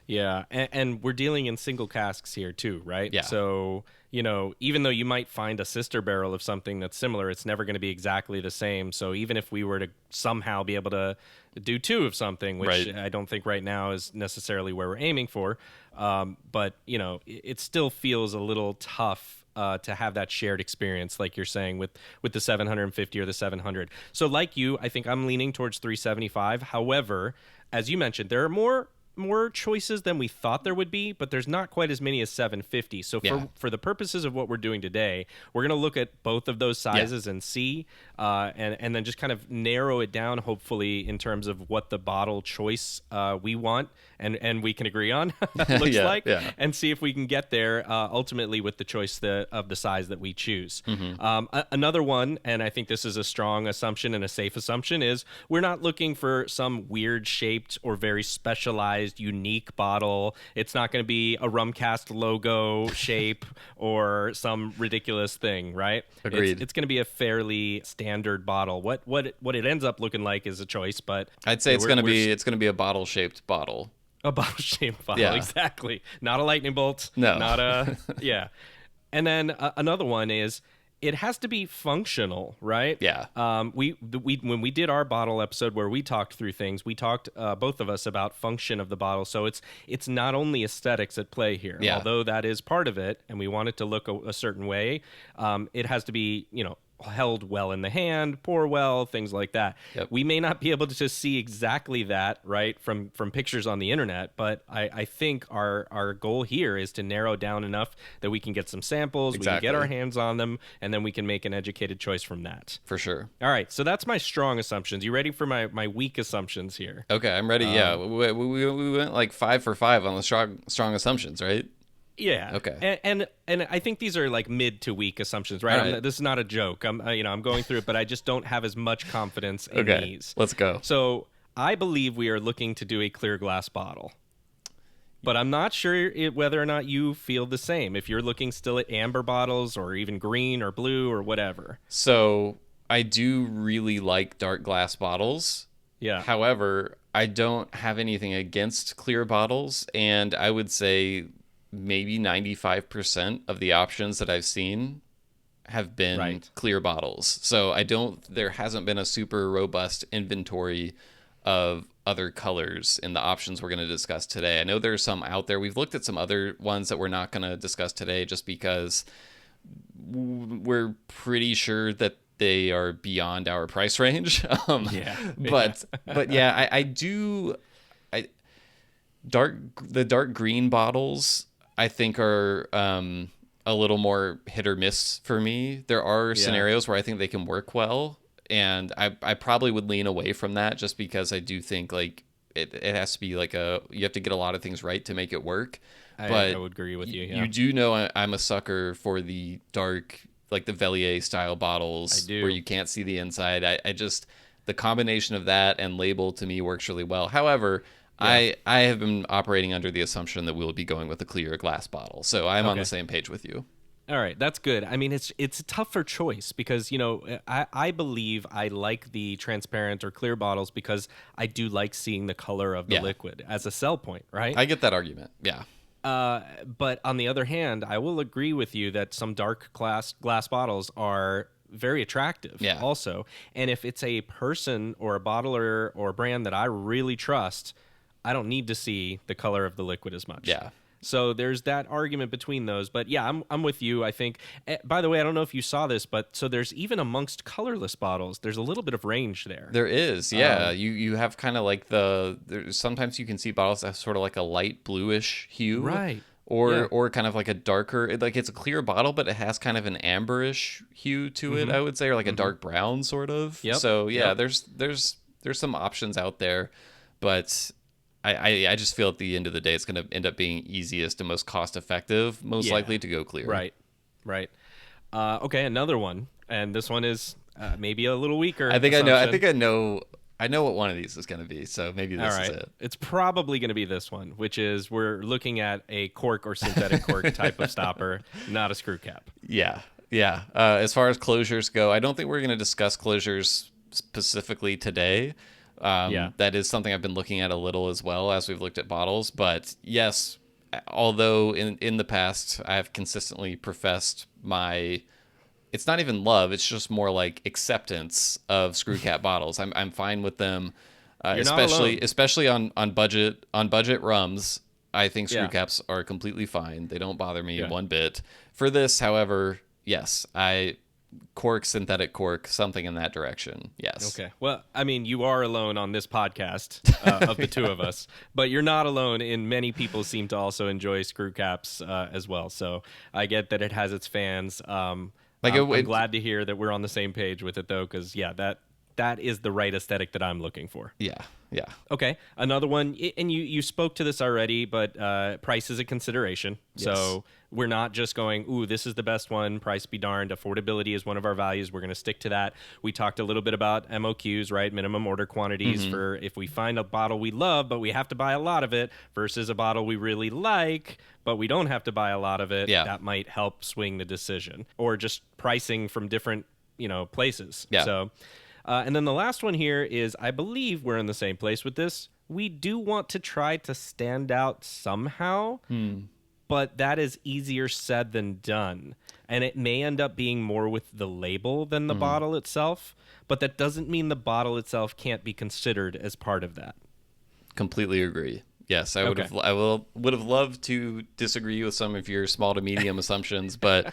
Yeah, and we're dealing in single casks here too, right? Yeah. So, even though you might find a sister barrel of something that's similar, it's never going to be exactly the same. So even if we were to somehow be able to do two of something, which I don't think right now is necessarily where we're aiming for, but, it still feels a little tough to have that shared experience, like you're saying, with the 750 or the 700. So like you, I think I'm leaning towards 375. However, as you mentioned, there are more more choices than we thought there would be, but there's not quite as many as 750. So for the purposes of what we're doing today, we're going to look at both of those sizes and see, and then just kind of narrow it down, hopefully, in terms of what the bottle choice we want and we can agree on looks like, and see if we can get there ultimately with the choice of the size that we choose. Another one, and I think this is a strong assumption and a safe assumption, is we're not looking for some weird shaped or very specialized unique bottle. It's not going to be a Rumcast logo shape or some ridiculous thing, right? Agreed. It's going to be a fairly standard bottle. What it ends up looking like is a choice, but I'd say it's going to be a bottle shaped bottle. A bottle shaped bottle, exactly. Not a lightning bolt. No. Not a And then another one is, it has to be functional, right? Yeah. We when we did our bottle episode where we talked through things, we talked both of us about function of the bottle. So it's not only aesthetics at play here, although that is part of it, and we want it to look a certain way. It has to be, held well in the hand, pour well, things like that. We may not be able to just see exactly that, right, from pictures on the internet, but I think our goal here is to narrow down enough that we can get some samples, we can get our hands on them, and then we can make an educated choice from that. For sure. All right, so that's my strong assumptions. You ready for my weak assumptions here? Okay, I'm ready. We went like 5 for 5 on the strong assumptions, right? Yeah. Okay. And I think these are like mid to weak assumptions, right? This is not a joke. I'm going through it, but I just don't have as much confidence in these. Let's go. So I believe we are looking to do a clear glass bottle, but I'm not sure whether or not you feel the same. If you're looking still at amber bottles or even green or blue or whatever. So I do really like dark glass bottles. Yeah. However, I don't have anything against clear bottles, and I would say maybe 95% of the options that I've seen have been clear bottles. So there hasn't been a super robust inventory of other colors in the options we're going to discuss today. I know there's some out there. We've looked at some other ones that we're not going to discuss today just because we're pretty sure that they are beyond our price range. But the dark green bottles I think are a little more hit or miss for me. There are scenarios where I think they can work well, and I probably would lean away from that just because I do think like it has to be like you have to get a lot of things right to make it work. I would agree with you. You do know I'm a sucker for the dark, like the Vellier style bottles where you can't see the inside. I just, the combination of that and label to me works really well. However, I have been operating under the assumption that we'll be going with a clear glass bottle. So I'm on the same page with you. All right, that's good. I mean, it's a tougher choice because, I believe I like the transparent or clear bottles because I do like seeing the color of the liquid as a sell point, right? I get that argument, yeah. But on the other hand, I will agree with you that some dark glass bottles are very attractive also. And if it's a person or a bottler or a brand that I really trust, I don't need to see the color of the liquid as much. Yeah. So there's that argument between those. But yeah, I'm with you, I think. By the way, I don't know if you saw this, but so there's even amongst colorless bottles, there's a little bit of range there. There is, yeah. You have kind of like sometimes you can see bottles that have sort of like a light bluish hue. Right. Or kind of like a darker, like it's a clear bottle, but it has kind of an amberish hue to it, I would say, or like a dark brown sort of. Yep. So there's some options out there, but I just feel at the end of the day, it's going to end up being easiest and most cost effective, most likely to go clear. Right. Okay, another one, and this one is maybe a little weaker. I know what one of these is going to be, so maybe this is it. It's probably going to be this one, which is we're looking at a cork or synthetic cork type of stopper, not a screw cap. Yeah. As far as closures go, I don't think we're going to discuss closures specifically today. That is something I've been looking at a little as well as we've looked at bottles. But yes, although in the past I have consistently professed it's not even love, it's just more like acceptance of screw cap bottles. I'm fine with them, especially on budget rums. I think screw caps are completely fine. They don't bother me one bit. For this, however, yes, cork, synthetic cork, something in that direction. Yes. Okay. Well, I mean, you are alone on this podcast of the two of us, but you're not alone in many people seem to also enjoy screw caps as well. So I get that it has its fans. I'm glad to hear that we're on the same page with it, though, because, yeah, that is the right aesthetic that I'm looking for. Yeah. Yeah. Okay. Another one, and you spoke to this already, but price is a consideration. Yes. So we're not just going, ooh, this is the best one, price be darned. Affordability is one of our values. We're going to stick to that. We talked a little bit about MOQs, right? Minimum order quantities for if we find a bottle we love, but we have to buy a lot of it versus a bottle we really like, but we don't have to buy a lot of it. Yeah. That might help swing the decision, or just pricing from different, places. Yeah. So, and then the last one here is, I believe we're in the same place with this. We do want to try to stand out somehow, but that is easier said than done. And it may end up being more with the label than the bottle itself, but that doesn't mean the bottle itself can't be considered as part of that. Completely agree. Yes, I would Okay. would have loved to disagree with some of your small to medium assumptions, but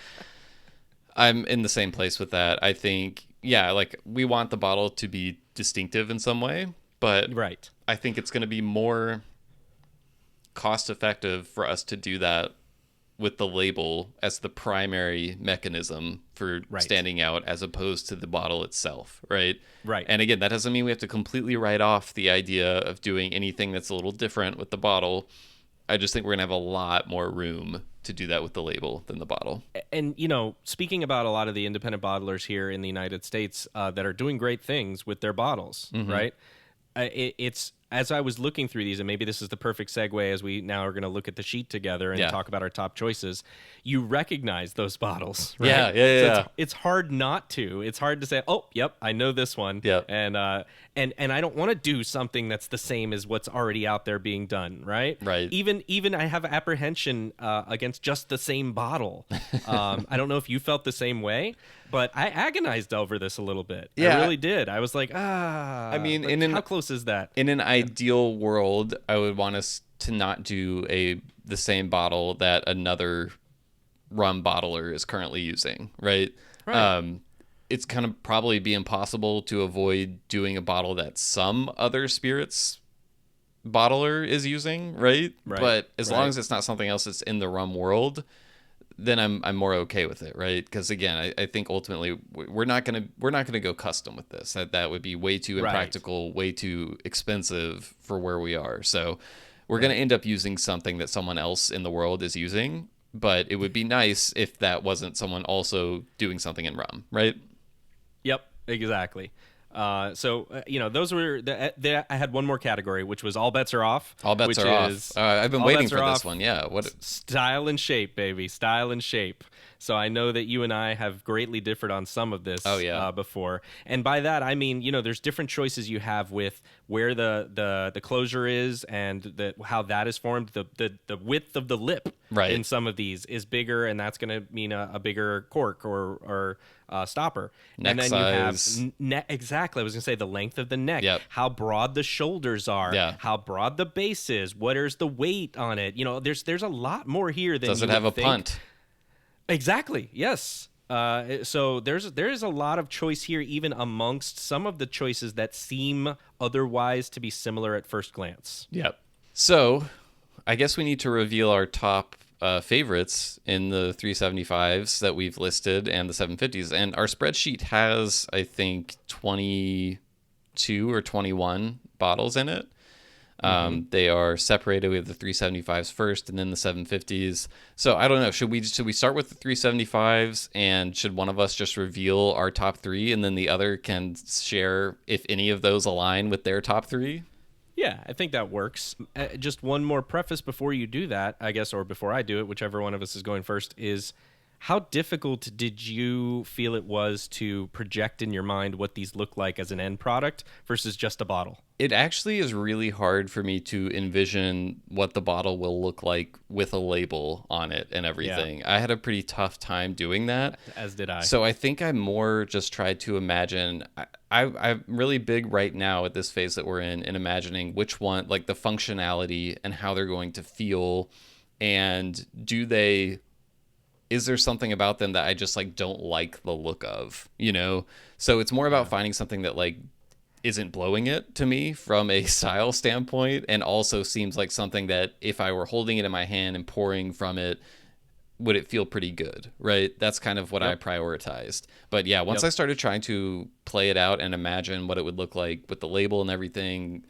I'm in the same place with that. I think, yeah, like we want the bottle to be distinctive in some way, but Right. I think it's going to be more cost effective for us to do that with the label as the primary mechanism for Right. standing out, as opposed to the bottle itself, right? Right. And again, that doesn't mean we have to completely write off the idea of doing anything that's a little different with the bottle. I just think we're gonna have a lot more room to do that with the label than the bottle. And, speaking about a lot of the independent bottlers here in the United States that are doing great things with their bottles, right? It's, as I was looking through these, and maybe this is the perfect segue as we now are going to look at the sheet together and Yeah. talk about our top choices, you recognize those bottles, right? Yeah. So it's hard not to. It's hard to say, oh, yep, I know this one. Yep. And I don't want to do something that's the same as what's already out there being done, right? Right. Even I have apprehension against just the same bottle. I don't know if you felt the same way, but I agonized over this a little bit. Yeah. I really did. I was like, I mean, like, how close is that? In an ideal world, I would want us to not do the same bottle that another rum bottler is currently using, right? Right. It's kind of probably be impossible to avoid doing a bottle that some other spirits bottler is using, right? Right. But as Right. long as it's not something else that's in the rum world, then I'm more okay with it, right? Because again, I think ultimately we're not gonna go custom with this. That would be way too Right. impractical, way too expensive for where we are. So we're gonna end up using something that someone else in the world is using. But it would be nice if that wasn't someone also doing something in rum, right? Yep, exactly. Those were I had one more category, which was all bets are off. All bets which are off. is I've been all waiting bets for are this off. one. Yeah. What? Style and shape, baby. Style and shape. So I know that you and I have greatly differed on some of this before. And by that, I mean, there's different choices you have with where the closure is and how that is formed. The width of the lip Right. in some of these is bigger, and that's going to mean a bigger cork or stopper. Neck and then size. you have exactly. I was going to say the length of the neck, Yep. how broad the shoulders are, Yeah. how broad the base is, what is the weight on it. There's a lot more here than Does you it have would a think. punt? Exactly. Yes. So there is a lot of choice here, even amongst some of the choices that seem otherwise to be similar at first glance. Yep. So I guess we need to reveal our top favorites in the 375s that we've listed and the 750s. And our spreadsheet has, I think, 22 or 21 bottles in it. They are separated. We have the 375s first and then the 750s. So I don't know. Should we start with the 375s, and should one of us just reveal our top three and then the other can share if any of those align with their top three? Yeah, I think that works. Just one more preface before you do that, I guess, or before I do it, whichever one of us is going first, is how difficult did you feel it was to project in your mind what these look like as an end product versus just a bottle? It actually is really hard for me to envision what the bottle will look like with a label on it and everything. I had a pretty tough time doing that. As did I. So I think I more just tried to imagine. I'm really big right now at this phase that we're in imagining which one, like the functionality and how they're going to feel, and do they is there something about them that I just like don't like the look of, you know? So it's more about finding something that like isn't blowing it to me from a style standpoint, and also seems like something that if I were holding it in my hand and pouring from it, would it feel pretty good, right? That's kind of what I prioritized. But yeah, once I started trying to play it out and imagine what it would look like with the label and everything,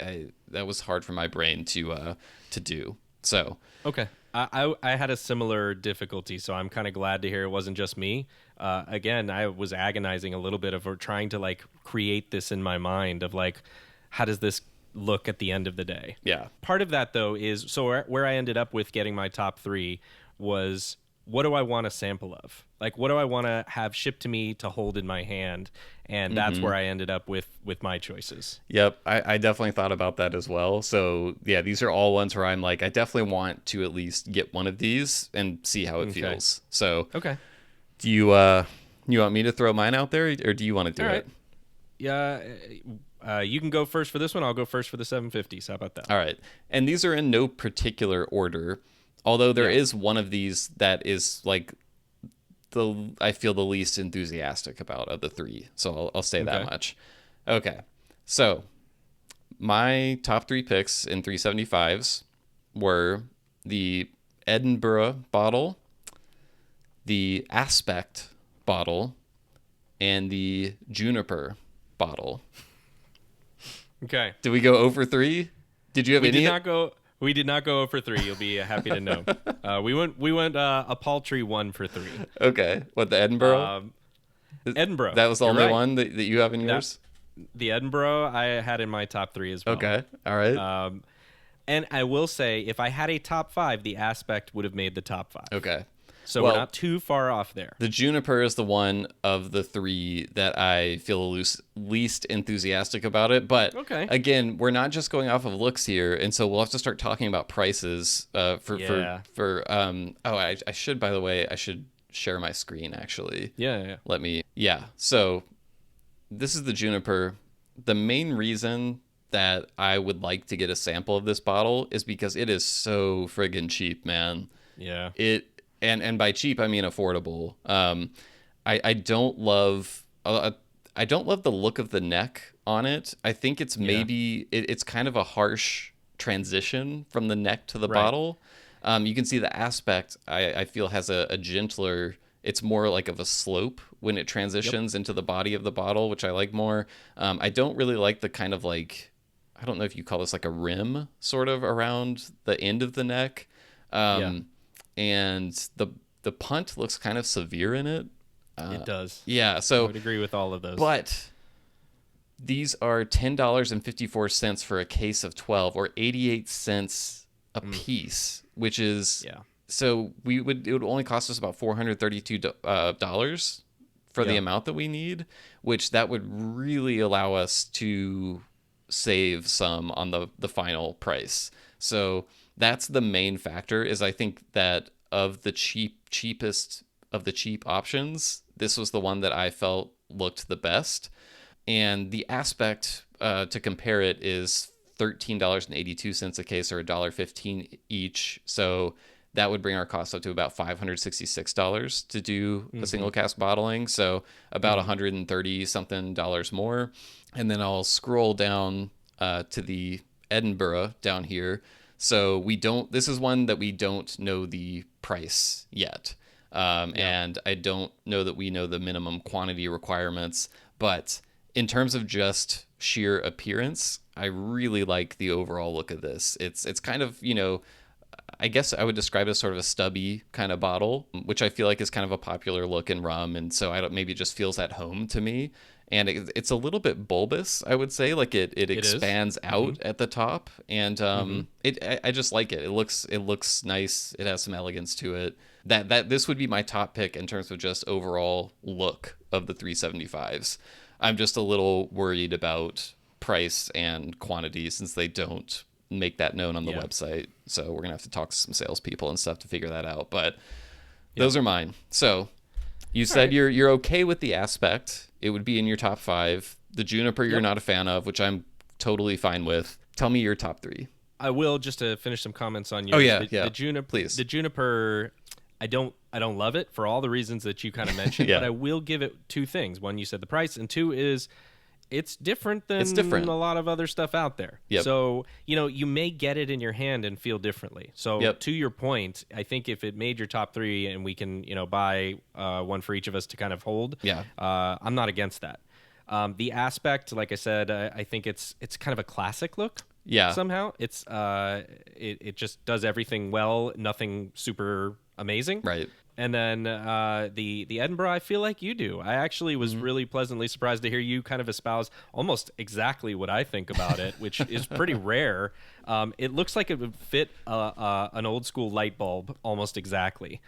that was hard for my brain to do. So okay. I had a similar difficulty, so I'm kind of glad to hear it wasn't just me. Again, I was agonizing a little bit of trying to like create this in my mind of like, how does this look at the end of the day? Yeah. Part of that though is, so where I ended up with getting my top 3 was, what do I want a sample of? Like, what do I want to have shipped to me to hold in my hand? And that's where I ended up with my choices. Yep, I definitely thought about that as well. So yeah, these are all ones where I'm like, I definitely want to at least get one of these and see how it feels. So okay, do you want me to throw mine out there, or do you want to do it? Yeah, you can go first for this one. I'll go first for the 750s. How about that? All right, and these are in no particular order. Although there is one of these that is like I feel the least enthusiastic about of the 3. So I'll say that much. Okay. So my top 3 picks in 375s were the Edinburgh bottle, the Aspect bottle, and the Juniper bottle. Okay. Did we go over 3? Did you have any? We did not go over 3. You'll be happy to know. We went a paltry 1 for 3. Okay. What, the Edinburgh? Edinburgh. That was the only one that you have in yours? The Edinburgh I had in my top 3 as well. Okay. All right. And I will say, if I had a top 5, the Aspect would have made the top 5. Okay. So we're not too far off there. The Juniper is the one of the 3 that I feel least enthusiastic about it. But again, we're not just going off of looks here, and so we'll have to start talking about prices. I should, by the way, I should share my screen actually. Yeah. So this is the Juniper. The main reason that I would like to get a sample of this bottle is because it is so friggin' cheap, man. Yeah. And by cheap I mean affordable. I don't love the look of the neck on it. I think it's it's kind of a harsh transition from the neck to the bottle. You can see the Aspect I feel has a gentler. It's more like of a slope when it transitions into the body of the bottle, which I like more. I don't really like the kind of like, I don't know if you call this like a rim sort of around the end of the neck. And the punt looks kind of severe in it. It does. Yeah, so I would agree with all of those. But these are $10.54 for a case of 12, or 88 cents a piece, which is so it would only cost us about $432 for the amount that we need, which that would really allow us to save some on the final price. So that's the main factor, is I think that of the cheapest of the cheap options, this was the one that I felt looked the best. And the Aspect, to compare it, is $13.82 a case, or $1.15 each. So that would bring our cost up to about $566 to do a single cask bottling. So about $130 something more. And then I'll scroll down to the Edinburgh down here. So this is one that we don't know the price yet. And I don't know that we know the minimum quantity requirements, but in terms of just sheer appearance, I really like the overall look of this. It's kind of, I guess I would describe it as sort of a stubby kind of bottle, which I feel like is kind of a popular look in rum. And so maybe it just feels at home to me. And it's a little bit bulbous, I would say. Like it expands out at the top, and I just like it. It looks nice. It has some elegance to it. That this would be my top pick in terms of just overall look of the 375s. I'm just a little worried about price and quantity, since they don't make that known on the website. So we're gonna have to talk to some salespeople and stuff to figure that out. But those are mine. So you said you're okay with the Aspect. It would be in your top 5. The Juniper you're not a fan of, which I'm totally fine with. Tell me your top 3. I will, just to finish some comments on yours. Oh, yeah. The Juniper, please. The Juniper, I don't don't love it for all the reasons that you kind of mentioned, but I will give it two things. One, you said the price, and two is it's different than a lot of other stuff out there. Yep. So, you may get it in your hand and feel differently. So to your point, I think if it made your top 3 and we can, buy one for each of us to kind of hold, I'm not against that. The aspect, like I said, I think it's kind of a classic look. Yeah. Somehow it's it just does everything well, nothing super amazing. Right. And then the Edinburgh, I feel like you do. I actually was really pleasantly surprised to hear you kind of espouse almost exactly what I think about it, which is pretty rare. It looks like it would fit an old school light bulb almost exactly.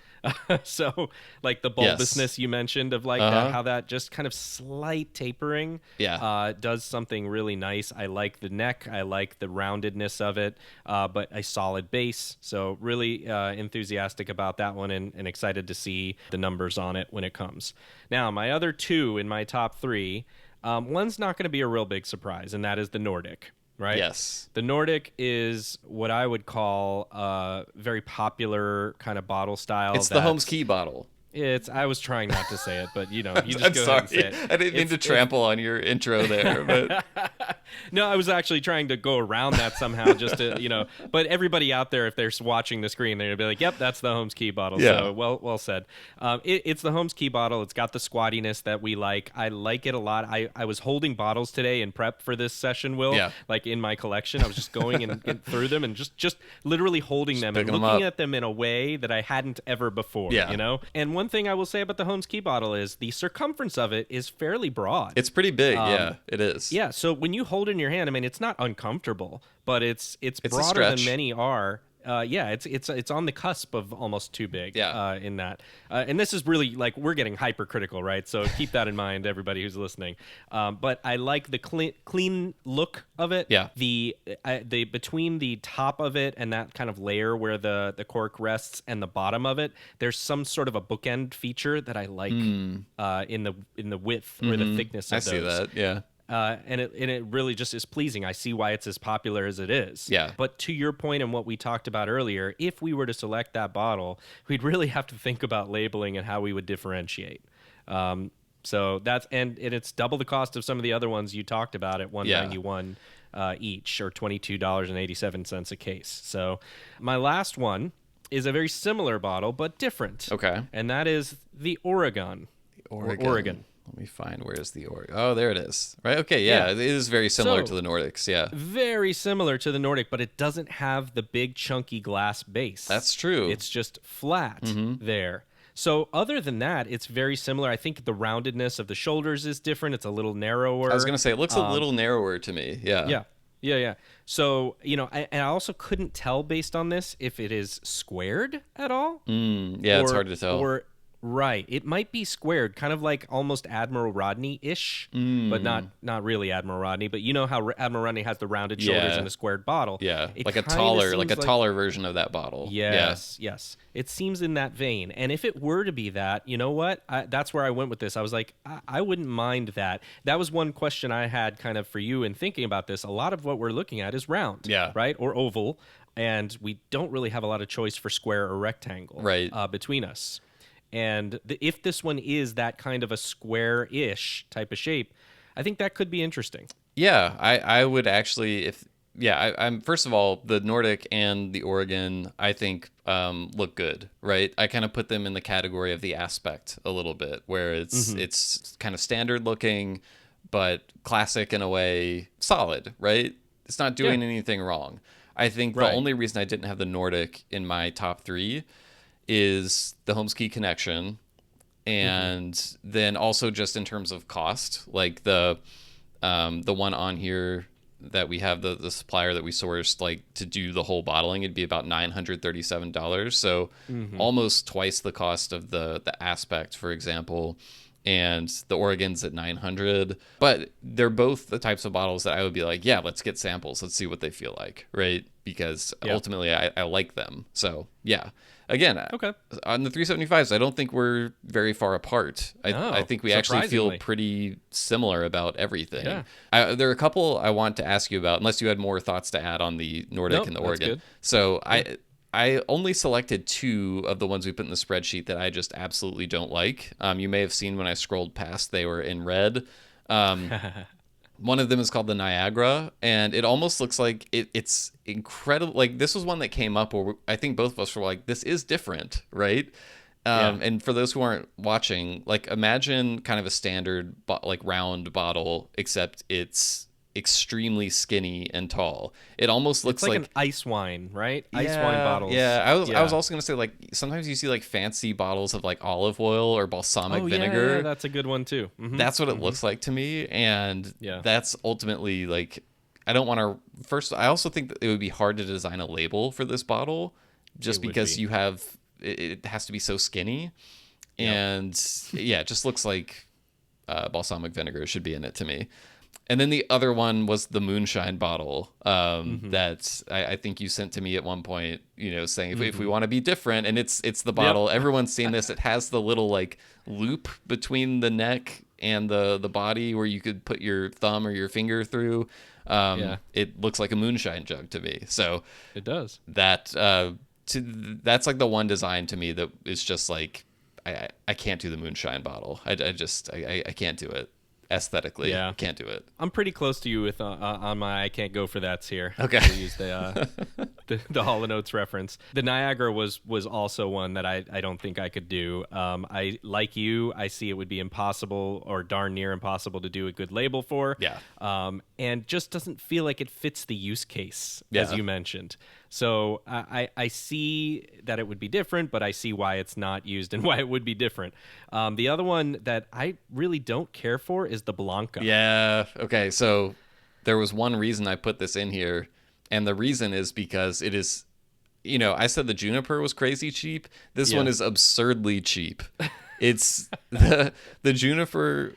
So like the bulbousness you mentioned of like how that just kind of slight tapering does something really nice. I like the neck. I like the roundedness of it, but a solid base. So really enthusiastic about that one and excited to see the numbers on it when it comes. Now, my other 2 in my top 3, one's not going to be a real big surprise, and that is the Nordic. Right? Yes. The Nordic is what I would call a very popular kind of bottle style. It's the Holmes Key bottle. I was trying not to say it, but you just I'm go sorry. ahead and say it. I didn't mean to trample on your intro there, but no, I was actually trying to go around that somehow, just to But everybody out there, if they're watching the screen, they're gonna be like, "Yep, that's the Holmes Key bottle." Yeah. So well said. It's the Holmes Key bottle. It's got the squattiness that we like. I like it a lot. I was holding bottles today in prep for this session, Will. Yeah. Like in my collection, I was just going and getting through them and just literally holding them and looking at them in a way that I hadn't ever before. Yeah. And one thing I will say about the Holmes Key bottle is the circumference of it is fairly broad. It's pretty big. Yeah, it is. Yeah, so when you hold it in your hand, I mean, it's not uncomfortable, but it's broader than many are. It's on the cusp of almost too big. In that, and this is really like we're getting hypercritical, right? So keep that in mind, everybody who's listening. But I like the clean look of it. Yeah. The between the top of it and that kind of layer where the cork rests and the bottom of it, there's some sort of a bookend feature that I like in the width or the thickness of those. I see that. Yeah. And it really just is pleasing. I see why it's as popular as it is. Yeah. But to your point and what we talked about earlier, if we were to select that bottle, we'd really have to think about labeling and how we would differentiate. So that's and it's double the cost of some of the other ones you talked about at $191 each, or $22.87 a case. So my last one is a very similar bottle but different. Okay. And that is the Oregon. Oregon. Let me find where's the Oregon. Oh, there it is. Right. Okay. Yeah. It is very similar to the Nordics. Yeah. Very similar to the Nordic, but it doesn't have the big chunky glass base. That's true. It's just flat there. So other than that, it's very similar. I think the roundedness of the shoulders is different. It's a little narrower. I was going to say it looks a little narrower to me. Yeah. Yeah. So, I also couldn't tell based on this if it is squared at all. It's hard to tell. Right. It might be squared, kind of like almost Admiral Rodney-ish, but not really Admiral Rodney. But you know how Admiral Rodney has the rounded shoulders and a squared bottle. Yeah, it like a taller version of that bottle. Yes. It seems in that vein. And if it were to be that, you know what? That's where I went with this. I was like, I wouldn't mind that. That was one question I had kind of for you in thinking about this. A lot of what we're looking at is round, right, or oval, and we don't really have a lot of choice for square or rectangle, between us. And if this one is that kind of a square-ish type of shape, I think that could be interesting. Yeah, I would actually, I'm first of all, the Nordic and the Oregon, I think, look good, right? I kind of put them in the category of the aspect a little bit, where it's kind of standard looking, but classic in a way, solid, right? It's not doing anything wrong. I think the only reason I didn't have the Nordic in my top 3 is the Holmes Key connection, and then also just in terms of cost, like the one on here that we have, the supplier that we sourced, like to do the whole bottling, it'd be about $937, so almost twice the cost of the aspect, for example, and the Oregon's at $900. But they're both the types of bottles that I would be like, yeah, let's get samples, let's see what they feel like, right? Because ultimately I like them. So yeah. Again, on the 375s, I don't think we're very far apart. I think we actually feel pretty similar about everything. Yeah. There are a couple I want to ask you about, unless you had more thoughts to add on the Nordic and the Oregon. So I only selected 2 of the ones we put in the spreadsheet that I just absolutely don't like. You may have seen when I scrolled past, they were in red. One of them is called the Niagara, and it almost looks like it's incredible. Like, this was one that came up where I think both of us were like, this is different, right? And for those who aren't watching, like, imagine kind of a standard like round bottle, except it's extremely skinny and tall. It almost looks It's like an ice wine, right? Ice wine bottles. Yeah, I was also gonna say, like, sometimes you see like fancy bottles of like olive oil or balsamic vinegar. Yeah, that's a good one too. That's what it looks like to me, and that's ultimately like, I don't want to. First, I also think that it would be hard to design a label for this bottle, just because you have it has to be so skinny, and it just looks like balsamic vinegar should be in it to me. And then the other one was the moonshine bottle that I think you sent to me at one point, saying if we want to be different, and it's the bottle. Everyone's seen this. It has the little like loop between the neck and the body where you could put your thumb or your finger through. It looks like a moonshine jug to me. So it does. That's like the one design to me that is just like, I can't do the moonshine bottle. I can't do it. Aesthetically, can't do it. I'm pretty close to you with on my I can't go for that's here. Okay. To use the Hall & Oates reference. The Niagara was also one that I don't think I could do. I like you. I see it would be impossible or darn near impossible to do a good label for. Yeah. And just doesn't feel like it fits the use case, as you mentioned. So I see that it would be different, but I see why it's not used and why it would be different. The other one that I really don't care for is the Blanca. Yeah. Okay. So there was one reason I put this in here, and the reason is because it is, I said the Juniper was crazy cheap. This one is absurdly cheap. It's the Juniper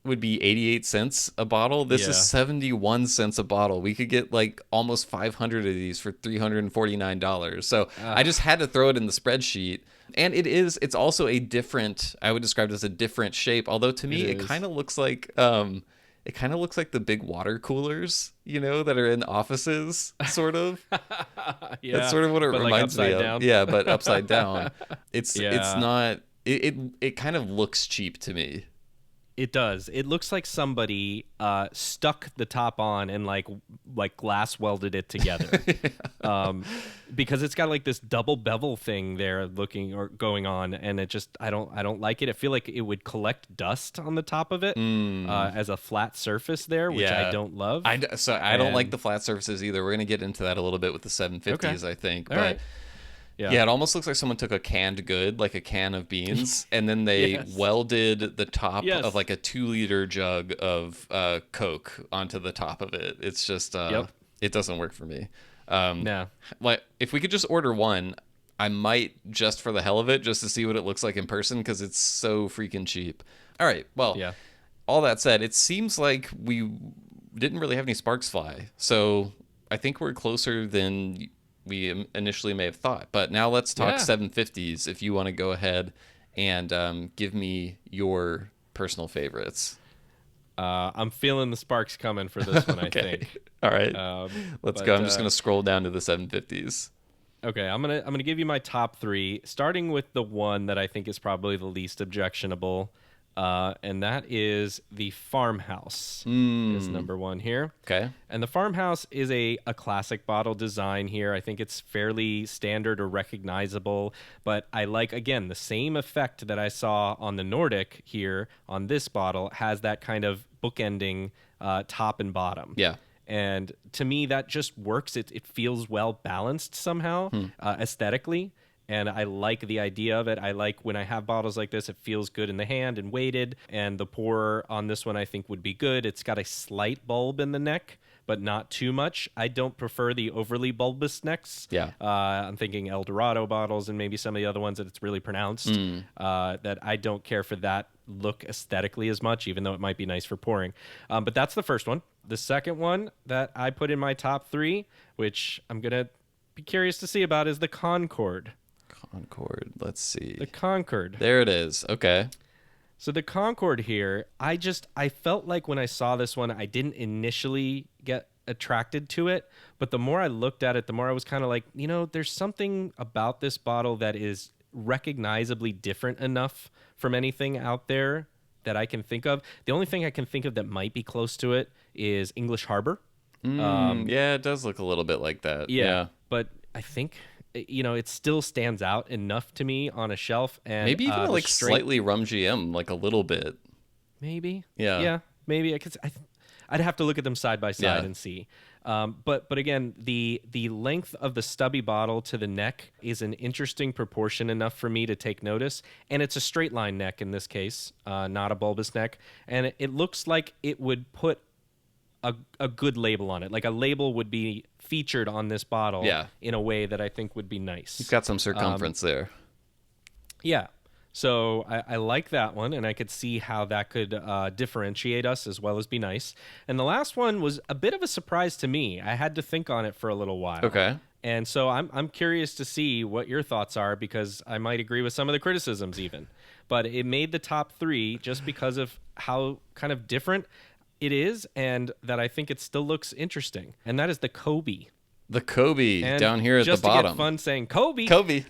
would be 88 cents a bottle. This is 71 cents a bottle. We could get like almost 500 of these for $349. So I just had to throw it in the spreadsheet. And it's also a different, I would describe it as a different shape. Although to me, it kind of looks like, the big water coolers, that are in offices, sort of. That's sort of what it reminds me of. Down. Yeah, but upside down. It's not, it kind of looks cheap to me. It does. It looks like somebody stuck the top on and like glass welded it together, because it's got like this double bevel thing there going on, and it just I don't like it. I feel like it would collect dust on the top of it as a flat surface there, which I don't love. I don't like the flat surfaces either. We're gonna get into that a little bit with the 750s, I think, but. Right. Yeah, it almost looks like someone took a canned good, like a can of beans, and then they welded the top of like a 2-liter jug of Coke onto the top of it. It's just, it doesn't work for me. Like, if we could just order one, I might, just for the hell of it, just to see what it looks like in person, because it's so freaking cheap. All right, well, all that said, it seems like we didn't really have any sparks fly, so I think we're closer than we initially may have thought. But now let's talk 750s, if you want to go ahead and give me your personal favorites. I'm feeling the sparks coming for this one, I think. All right. Let's go. I'm just going to scroll down to the 750s. Okay, I'm gonna give you my top 3, starting with the one that I think is probably the least objectionable. And that is the Farmhouse is number 1 here. Okay. And the Farmhouse is a classic bottle design here. I think it's fairly standard or recognizable, but I like, again, the same effect that I saw on the Nordic here on this bottle has that kind of bookending top and bottom. Yeah. And to me, that just works. It feels well balanced somehow aesthetically. And I like the idea of it. I like when I have bottles like this, it feels good in the hand and weighted. And the pour on this one, I think, would be good. It's got a slight bulb in the neck, but not too much. I don't prefer the overly bulbous necks. Yeah. I'm thinking El Dorado bottles and maybe some of the other ones that it's really pronounced. That I don't care for that look aesthetically as much, even though it might be nice for pouring. But that's the first one. The second one that I put in my top 3, which I'm going to be curious to see about, is the Concord. Concord. Let's see. The Concord. There it is. Okay. So the Concord here, I felt like when I saw this one, I didn't initially get attracted to it, but the more I looked at it, the more I was kind of like, there's something about this bottle that is recognizably different enough from anything out there that I can think of. The only thing I can think of that might be close to it is English Harbor. Yeah, it does look a little bit like that. Yeah. But I think it still stands out enough to me on a shelf, and Maybe even like slightly rum GM, like a little bit. Maybe. Yeah. Maybe I'd have to look at them side by side and see. But again, the length of the stubby bottle to the neck is an interesting proportion enough for me to take notice, and it's a straight line neck in this case, not a bulbous neck, and it looks like it would put a good label on it. Like a label would be featured on this bottle in a way that I think would be nice. You've got some circumference there. Yeah. So I like that one, and I could see how that could differentiate us as well as be nice. And the last one was a bit of a surprise to me. I had to think on it for a little while. Okay. And so I'm curious to see what your thoughts are, because I might agree with some of the criticisms even. But it made the top 3 just because of how kind of different it is, and that I think it still looks interesting. And that is the Kobe. The Kobe down here at the bottom. Just to get fun saying Kobe. Kobe.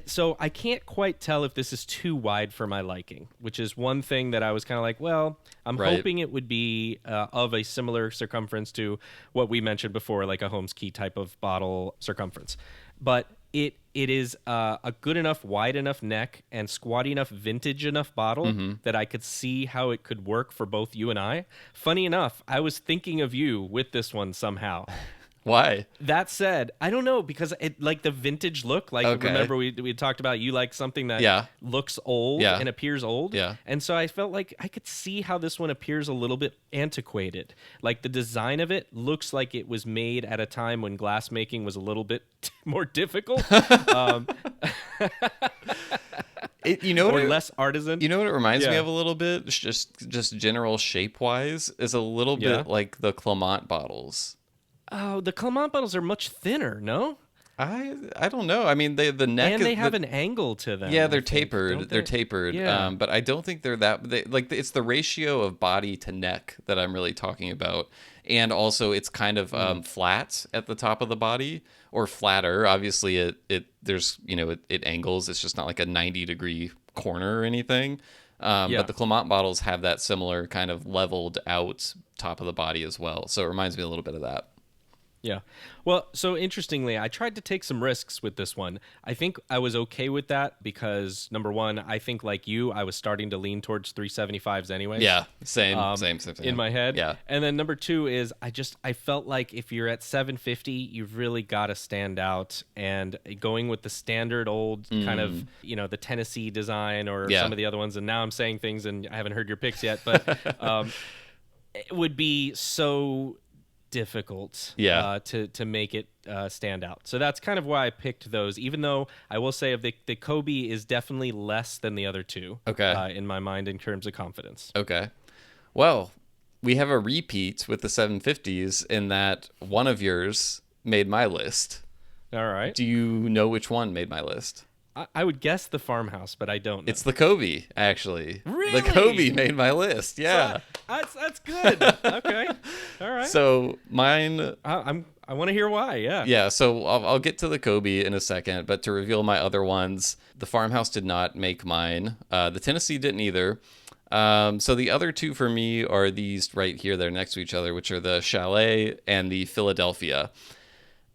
So I can't quite tell if this is too wide for my liking, which is one thing that I was kind of like, well, I'm hoping it would be of a similar circumference to what we mentioned before, like a Holmes Key type of bottle circumference. But it is a good enough, wide enough neck and squatty enough, vintage enough bottle that I could see how it could work for both you and I. Funny enough, I was thinking of you with this one somehow. Why? That said, I don't know, because it like the vintage look. Like, remember we talked about you like something that looks old and appears old. Yeah. And so I felt like I could see how this one appears a little bit antiquated. Like the design of it looks like it was made at a time when glass making was a little bit more difficult. Or less artisan. You know what it reminds me of a little bit? Just general shape wise is a little bit like the Clement bottles. Oh, the Clement bottles are much thinner, no? I don't know. I mean, the neck and they have an angle to them. Yeah, they're tapered. They're tapered. Yeah. But I don't think they're that. It's the ratio of body to neck that I'm really talking about, and also it's kind of flat at the top of the body, or flatter. Obviously, it angles. It's just not like a 90-degree corner or anything. But the Clement bottles have that similar kind of leveled out top of the body as well. So it reminds me a little bit of that. Yeah. Well, so interestingly, I tried to take some risks with this one. I think I was okay with that because, number one, I think like you, I was starting to lean towards 375s anyway. Yeah, same. In my head. Yeah. And then number two is I felt like if you're at 750, you've really got to stand out. And going with the standard old kind of, the Tennessee design or some of the other ones. And now I'm saying things and I haven't heard your picks yet, but it would be so difficult to make it stand out. So that's kind of why I picked those, even though I will say the Kobe is definitely less than the other two in my mind in terms of confidence. Okay. Well, we have a repeat with the 750s in that one of yours made my list. All right. Do you know which one made my list? I would guess the Farmhouse, but I don't know. It's the Kobe, actually. Really? The Kobe made my list, yeah. So that's good. Okay. All right. So mine... I want to hear why, yeah. Yeah, so I'll get to the Kobe in a second, but to reveal my other ones, the Farmhouse did not make mine. The Tennessee didn't either. So the other two for me are these right here. They're next to each other, which are the Chalet and the Philadelphia.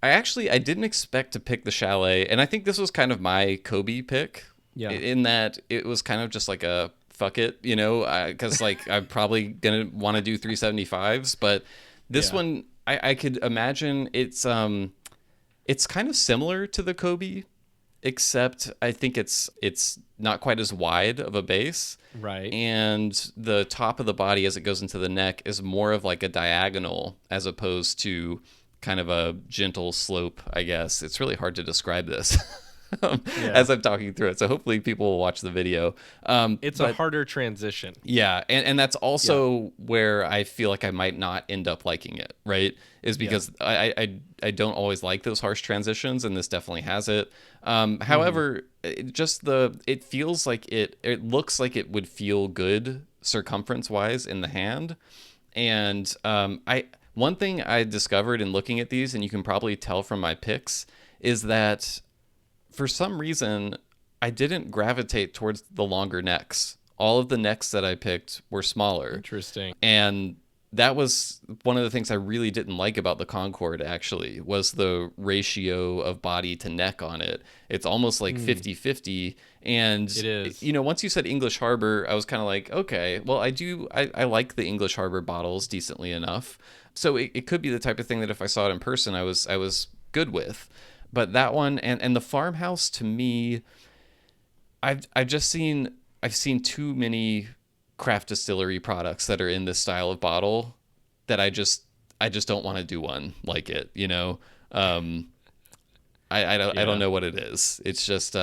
I didn't expect to pick the Chalet, and I think this was kind of my Kobe pick, in that it was kind of just like a fuck it, because I'm probably going to want to do 375s, but this one, I could imagine it's kind of similar to the Kobe, except I think it's not quite as wide of a base. Right. And the top of the body as it goes into the neck is more of like a diagonal as opposed to kind of a gentle slope, I guess. It's really hard to describe this as I'm talking through it. So hopefully people will watch the video. It's a harder transition. Yeah. And that's also where I feel like I might not end up liking it, right? Is because I don't always like those harsh transitions, and this definitely has it. However, it feels like it looks like it would feel good circumference wise in the hand. And One thing I discovered in looking at these, and you can probably tell from my picks, is that for some reason, I didn't gravitate towards the longer necks. All of the necks that I picked were smaller. Interesting. And that was one of the things I really didn't like about the Concorde, actually, was the ratio of body to neck on it. It's almost like 50-50. And, It is. Once you said English Harbor, I was kind of like, okay, well, I like the English Harbor bottles decently enough. So it could be the type of thing that if I saw it in person, I was good with. But that one and the Farmhouse, to me, I've seen too many craft distillery products that are in this style of bottle that I just don't want to do one like it, I don't know what it is. It's just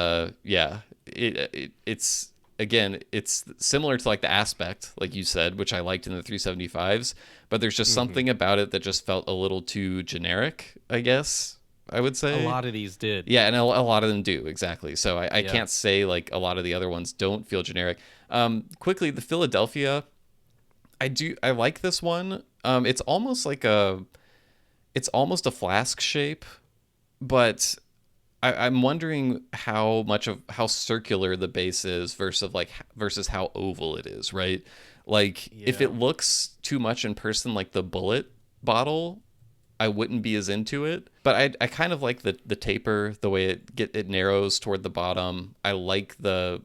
it's again, it's similar to like the Aspect, like you said, which I liked in the 375s, but there's just something about it that just felt a little too generic, I guess I would say. A lot of these did. Yeah, and a lot of them do, exactly. So I can't say like a lot of the other ones don't feel generic. Quickly, the Philadelphia, I like this one. It's almost a flask shape, but I'm wondering how circular the base is versus how oval it is, right? Like if it looks too much in person like the Bullet bottle, I wouldn't be as into it. But I kind of like the taper, the way it narrows toward the bottom. I like the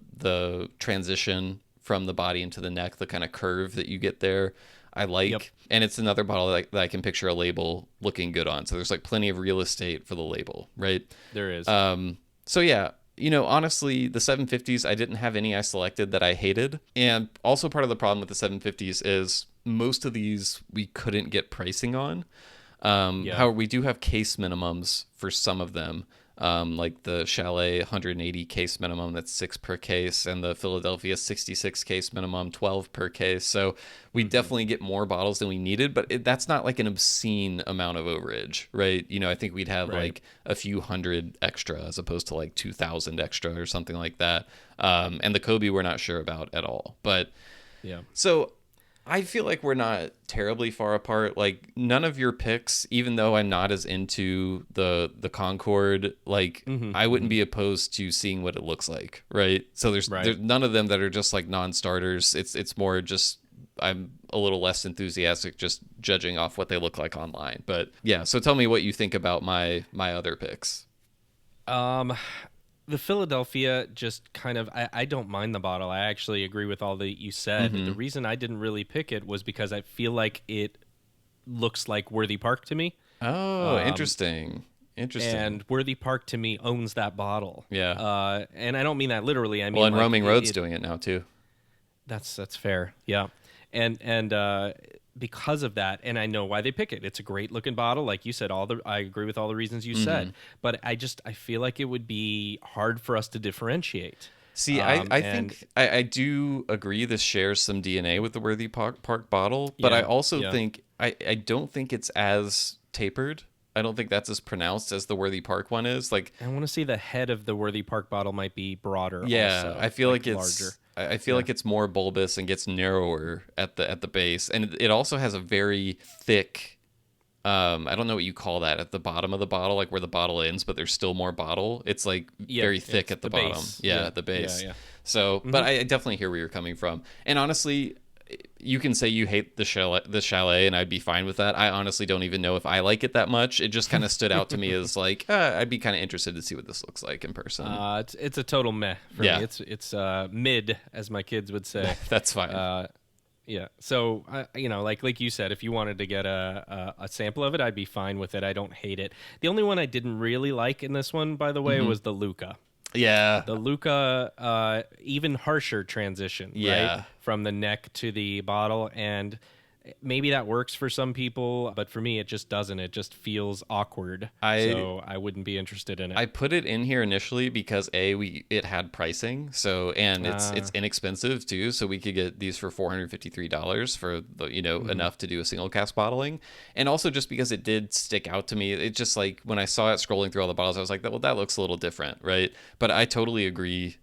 transition from the body into the neck, the kind of curve that you get there. I like, and it's another bottle that I can picture a label looking good on. So there's like plenty of real estate for the label, right? There is. So yeah, honestly, the 750s, I didn't have any I selected that I hated. And also part of the problem with the 750s is most of these we couldn't get pricing on. However, we do have case minimums for some of them, like the Chalet 180 case minimum, that's 6 per case, and the Philadelphia 66 case minimum, 12 per case. So we definitely get more bottles than we needed, but that's not like an obscene amount of overage, right? I think we'd have like a few hundred extra as opposed to like 2,000 extra or something like that. And the Kobe we're not sure about at all. But so I feel like we're not terribly far apart. Like none of your picks, even though I'm not as into the Concorde, like I wouldn't be opposed to seeing what it looks like, right? So there's none of them that are just like non-starters. It's more just I'm a little less enthusiastic just judging off what they look like online. But yeah, so tell me what you think about my other picks. The Philadelphia just kind of, I don't mind the bottle. I actually agree with all that you said. The reason I didn't really pick it was because I feel like it looks like Worthy Park to me. Oh, interesting. And Worthy Park to me owns that bottle. Yeah. And I don't mean that literally. I mean, and Roaming Road's doing it now too. That's fair. Yeah. And because of that, and I know why they pick it. It's a great looking bottle, like you said. I agree with all the reasons you said, but I feel like it would be hard for us to differentiate. See, I think I do agree this shares some DNA with the Worthy Park bottle, but I also think I don't think it's as tapered. I don't think that's as pronounced as the Worthy Park one is. Like I want to see the head of the Worthy Park bottle might be broader. Yeah, also, I feel like it's larger. I feel like it's more bulbous and gets narrower at the base, and it also has a very thick. I don't know what you call that at the bottom of the bottle, like where the bottle ends, but there's still more bottle. It's like very thick at the bottom. Base. Yeah, the base. Yeah. So, but I definitely hear where you're coming from. And honestly, you can say you hate the Chalet, and I'd be fine with that. I honestly don't even know if I like it that much. It just kind of stood out to me as like, I'd be kind of interested to see what this looks like in person. It's a total meh for me. It's mid, as my kids would say. That's fine. Yeah. So, like you said, if you wanted to get a sample of it, I'd be fine with it. I don't hate it. The only one I didn't really like in this one, by the way, was the Luca. Yeah. The Luca, even harsher transition, right? From the neck to the bottle. And maybe that works for some people, but for me, it just doesn't. It just feels awkward. So I wouldn't be interested in it. I put it in here initially because it had pricing, and it's inexpensive too. So we could get these for $453 for enough to do a single cask bottling, and also just because it did stick out to me. It just like when I saw it scrolling through all the bottles, I was like, well, that looks a little different, right? But I totally agree.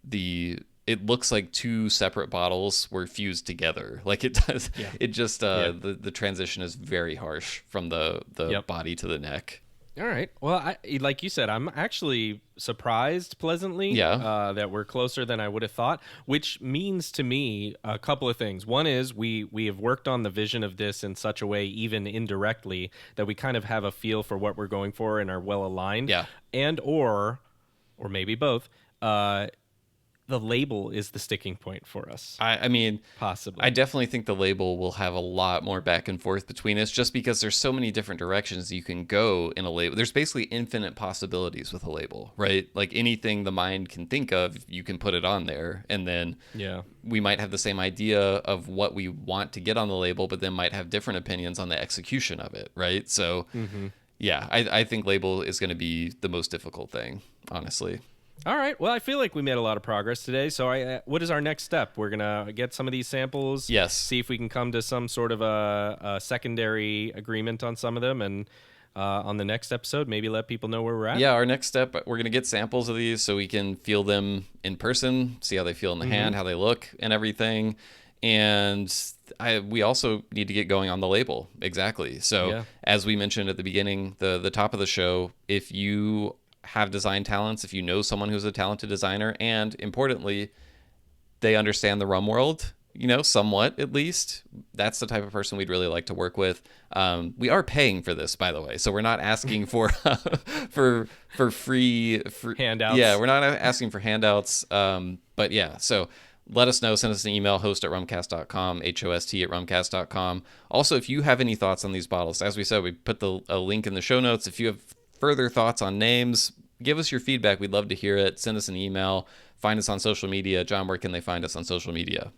it looks like two separate bottles were fused together. Like it does. Yeah. It just the transition is very harsh from the body to the neck. All right. Well, like you said, I'm actually surprised pleasantly that we're closer than I would have thought, which means to me a couple of things. One is we have worked on the vision of this in such a way, even indirectly, that we kind of have a feel for what we're going for and are well aligned. Yeah. And or maybe both, the label is the sticking point for us. I mean, possibly. I definitely think the label will have a lot more back and forth between us, just because there's so many different directions you can go in a label. There's basically infinite possibilities with a label, right? Like anything the mind can think of, you can put it on there. And then we might have the same idea of what we want to get on the label, but then might have different opinions on the execution of it, right? So, I think label is going to be the most difficult thing, honestly. All right. Well, I feel like we made a lot of progress today. So what is our next step? We're going to get some of these samples. Yes. See if we can come to some sort of a secondary agreement on some of them. And on the next episode, maybe let people know where we're at. Yeah, our next step, we're going to get samples of these so we can feel them in person, see how they feel in the hand, how they look and everything. And we also need to get going on the label. Exactly. So as we mentioned at the beginning, the top of the show, if you have design talents, if you know someone who's a talented designer, and importantly, they understand the rum world, somewhat at least, that's the type of person we'd really like to work with. We are paying for this, by the way, so we're not asking for for free handouts. Yeah, we're not asking for handouts. But yeah, so let us know. Send us an email, host@rumcast.com, host@rumcast.com. Also, if you have any thoughts on these bottles, as we said, we put a link in the show notes. If you have further thoughts on names, give us your feedback. We'd love to hear it. Send us an email. Find us on social media. John, where can they find us on social media?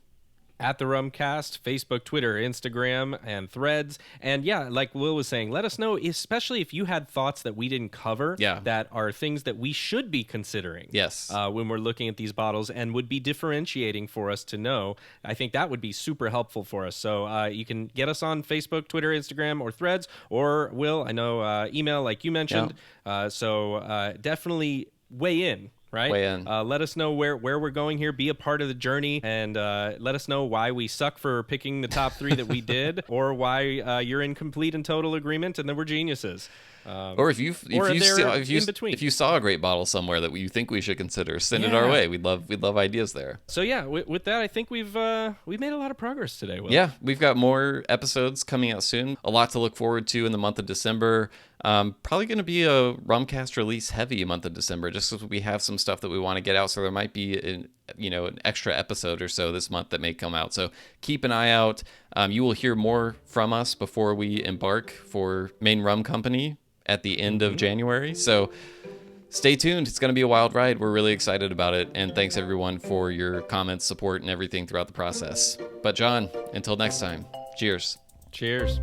At the Rumcast, Facebook, Twitter, Instagram, and Threads. And yeah, like Will was saying, let us know, especially if you had thoughts that we didn't cover that are things that we should be considering when we're looking at these bottles and would be differentiating for us to know. I think that would be super helpful for us. So you can get us on Facebook, Twitter, Instagram, or Threads, or Will, I know, email like you mentioned. So definitely weigh in. Right? Weigh in. Let us know where we're going here. Be a part of the journey, and let us know why we suck for picking the top 3 that we did, or why you're in complete and total agreement, and then we're geniuses. Or if you saw a great bottle somewhere that you think we should consider, send it our way. We'd love ideas there. So yeah, with that, I think we've made a lot of progress today, Will. Yeah, we've got more episodes coming out soon. A lot to look forward to in the month of December. Probably going to be a Rumcast release heavy month of December, just because we have some stuff that we want to get out. So there might be an extra episode or so this month that may come out. So keep an eye out. You will hear more from us before we embark for Main Rum Company at the end of January. So stay tuned. It's going to be a wild ride. We're really excited about it. And thanks everyone for your comments, support, and everything throughout the process. But John, until next time, cheers. Cheers.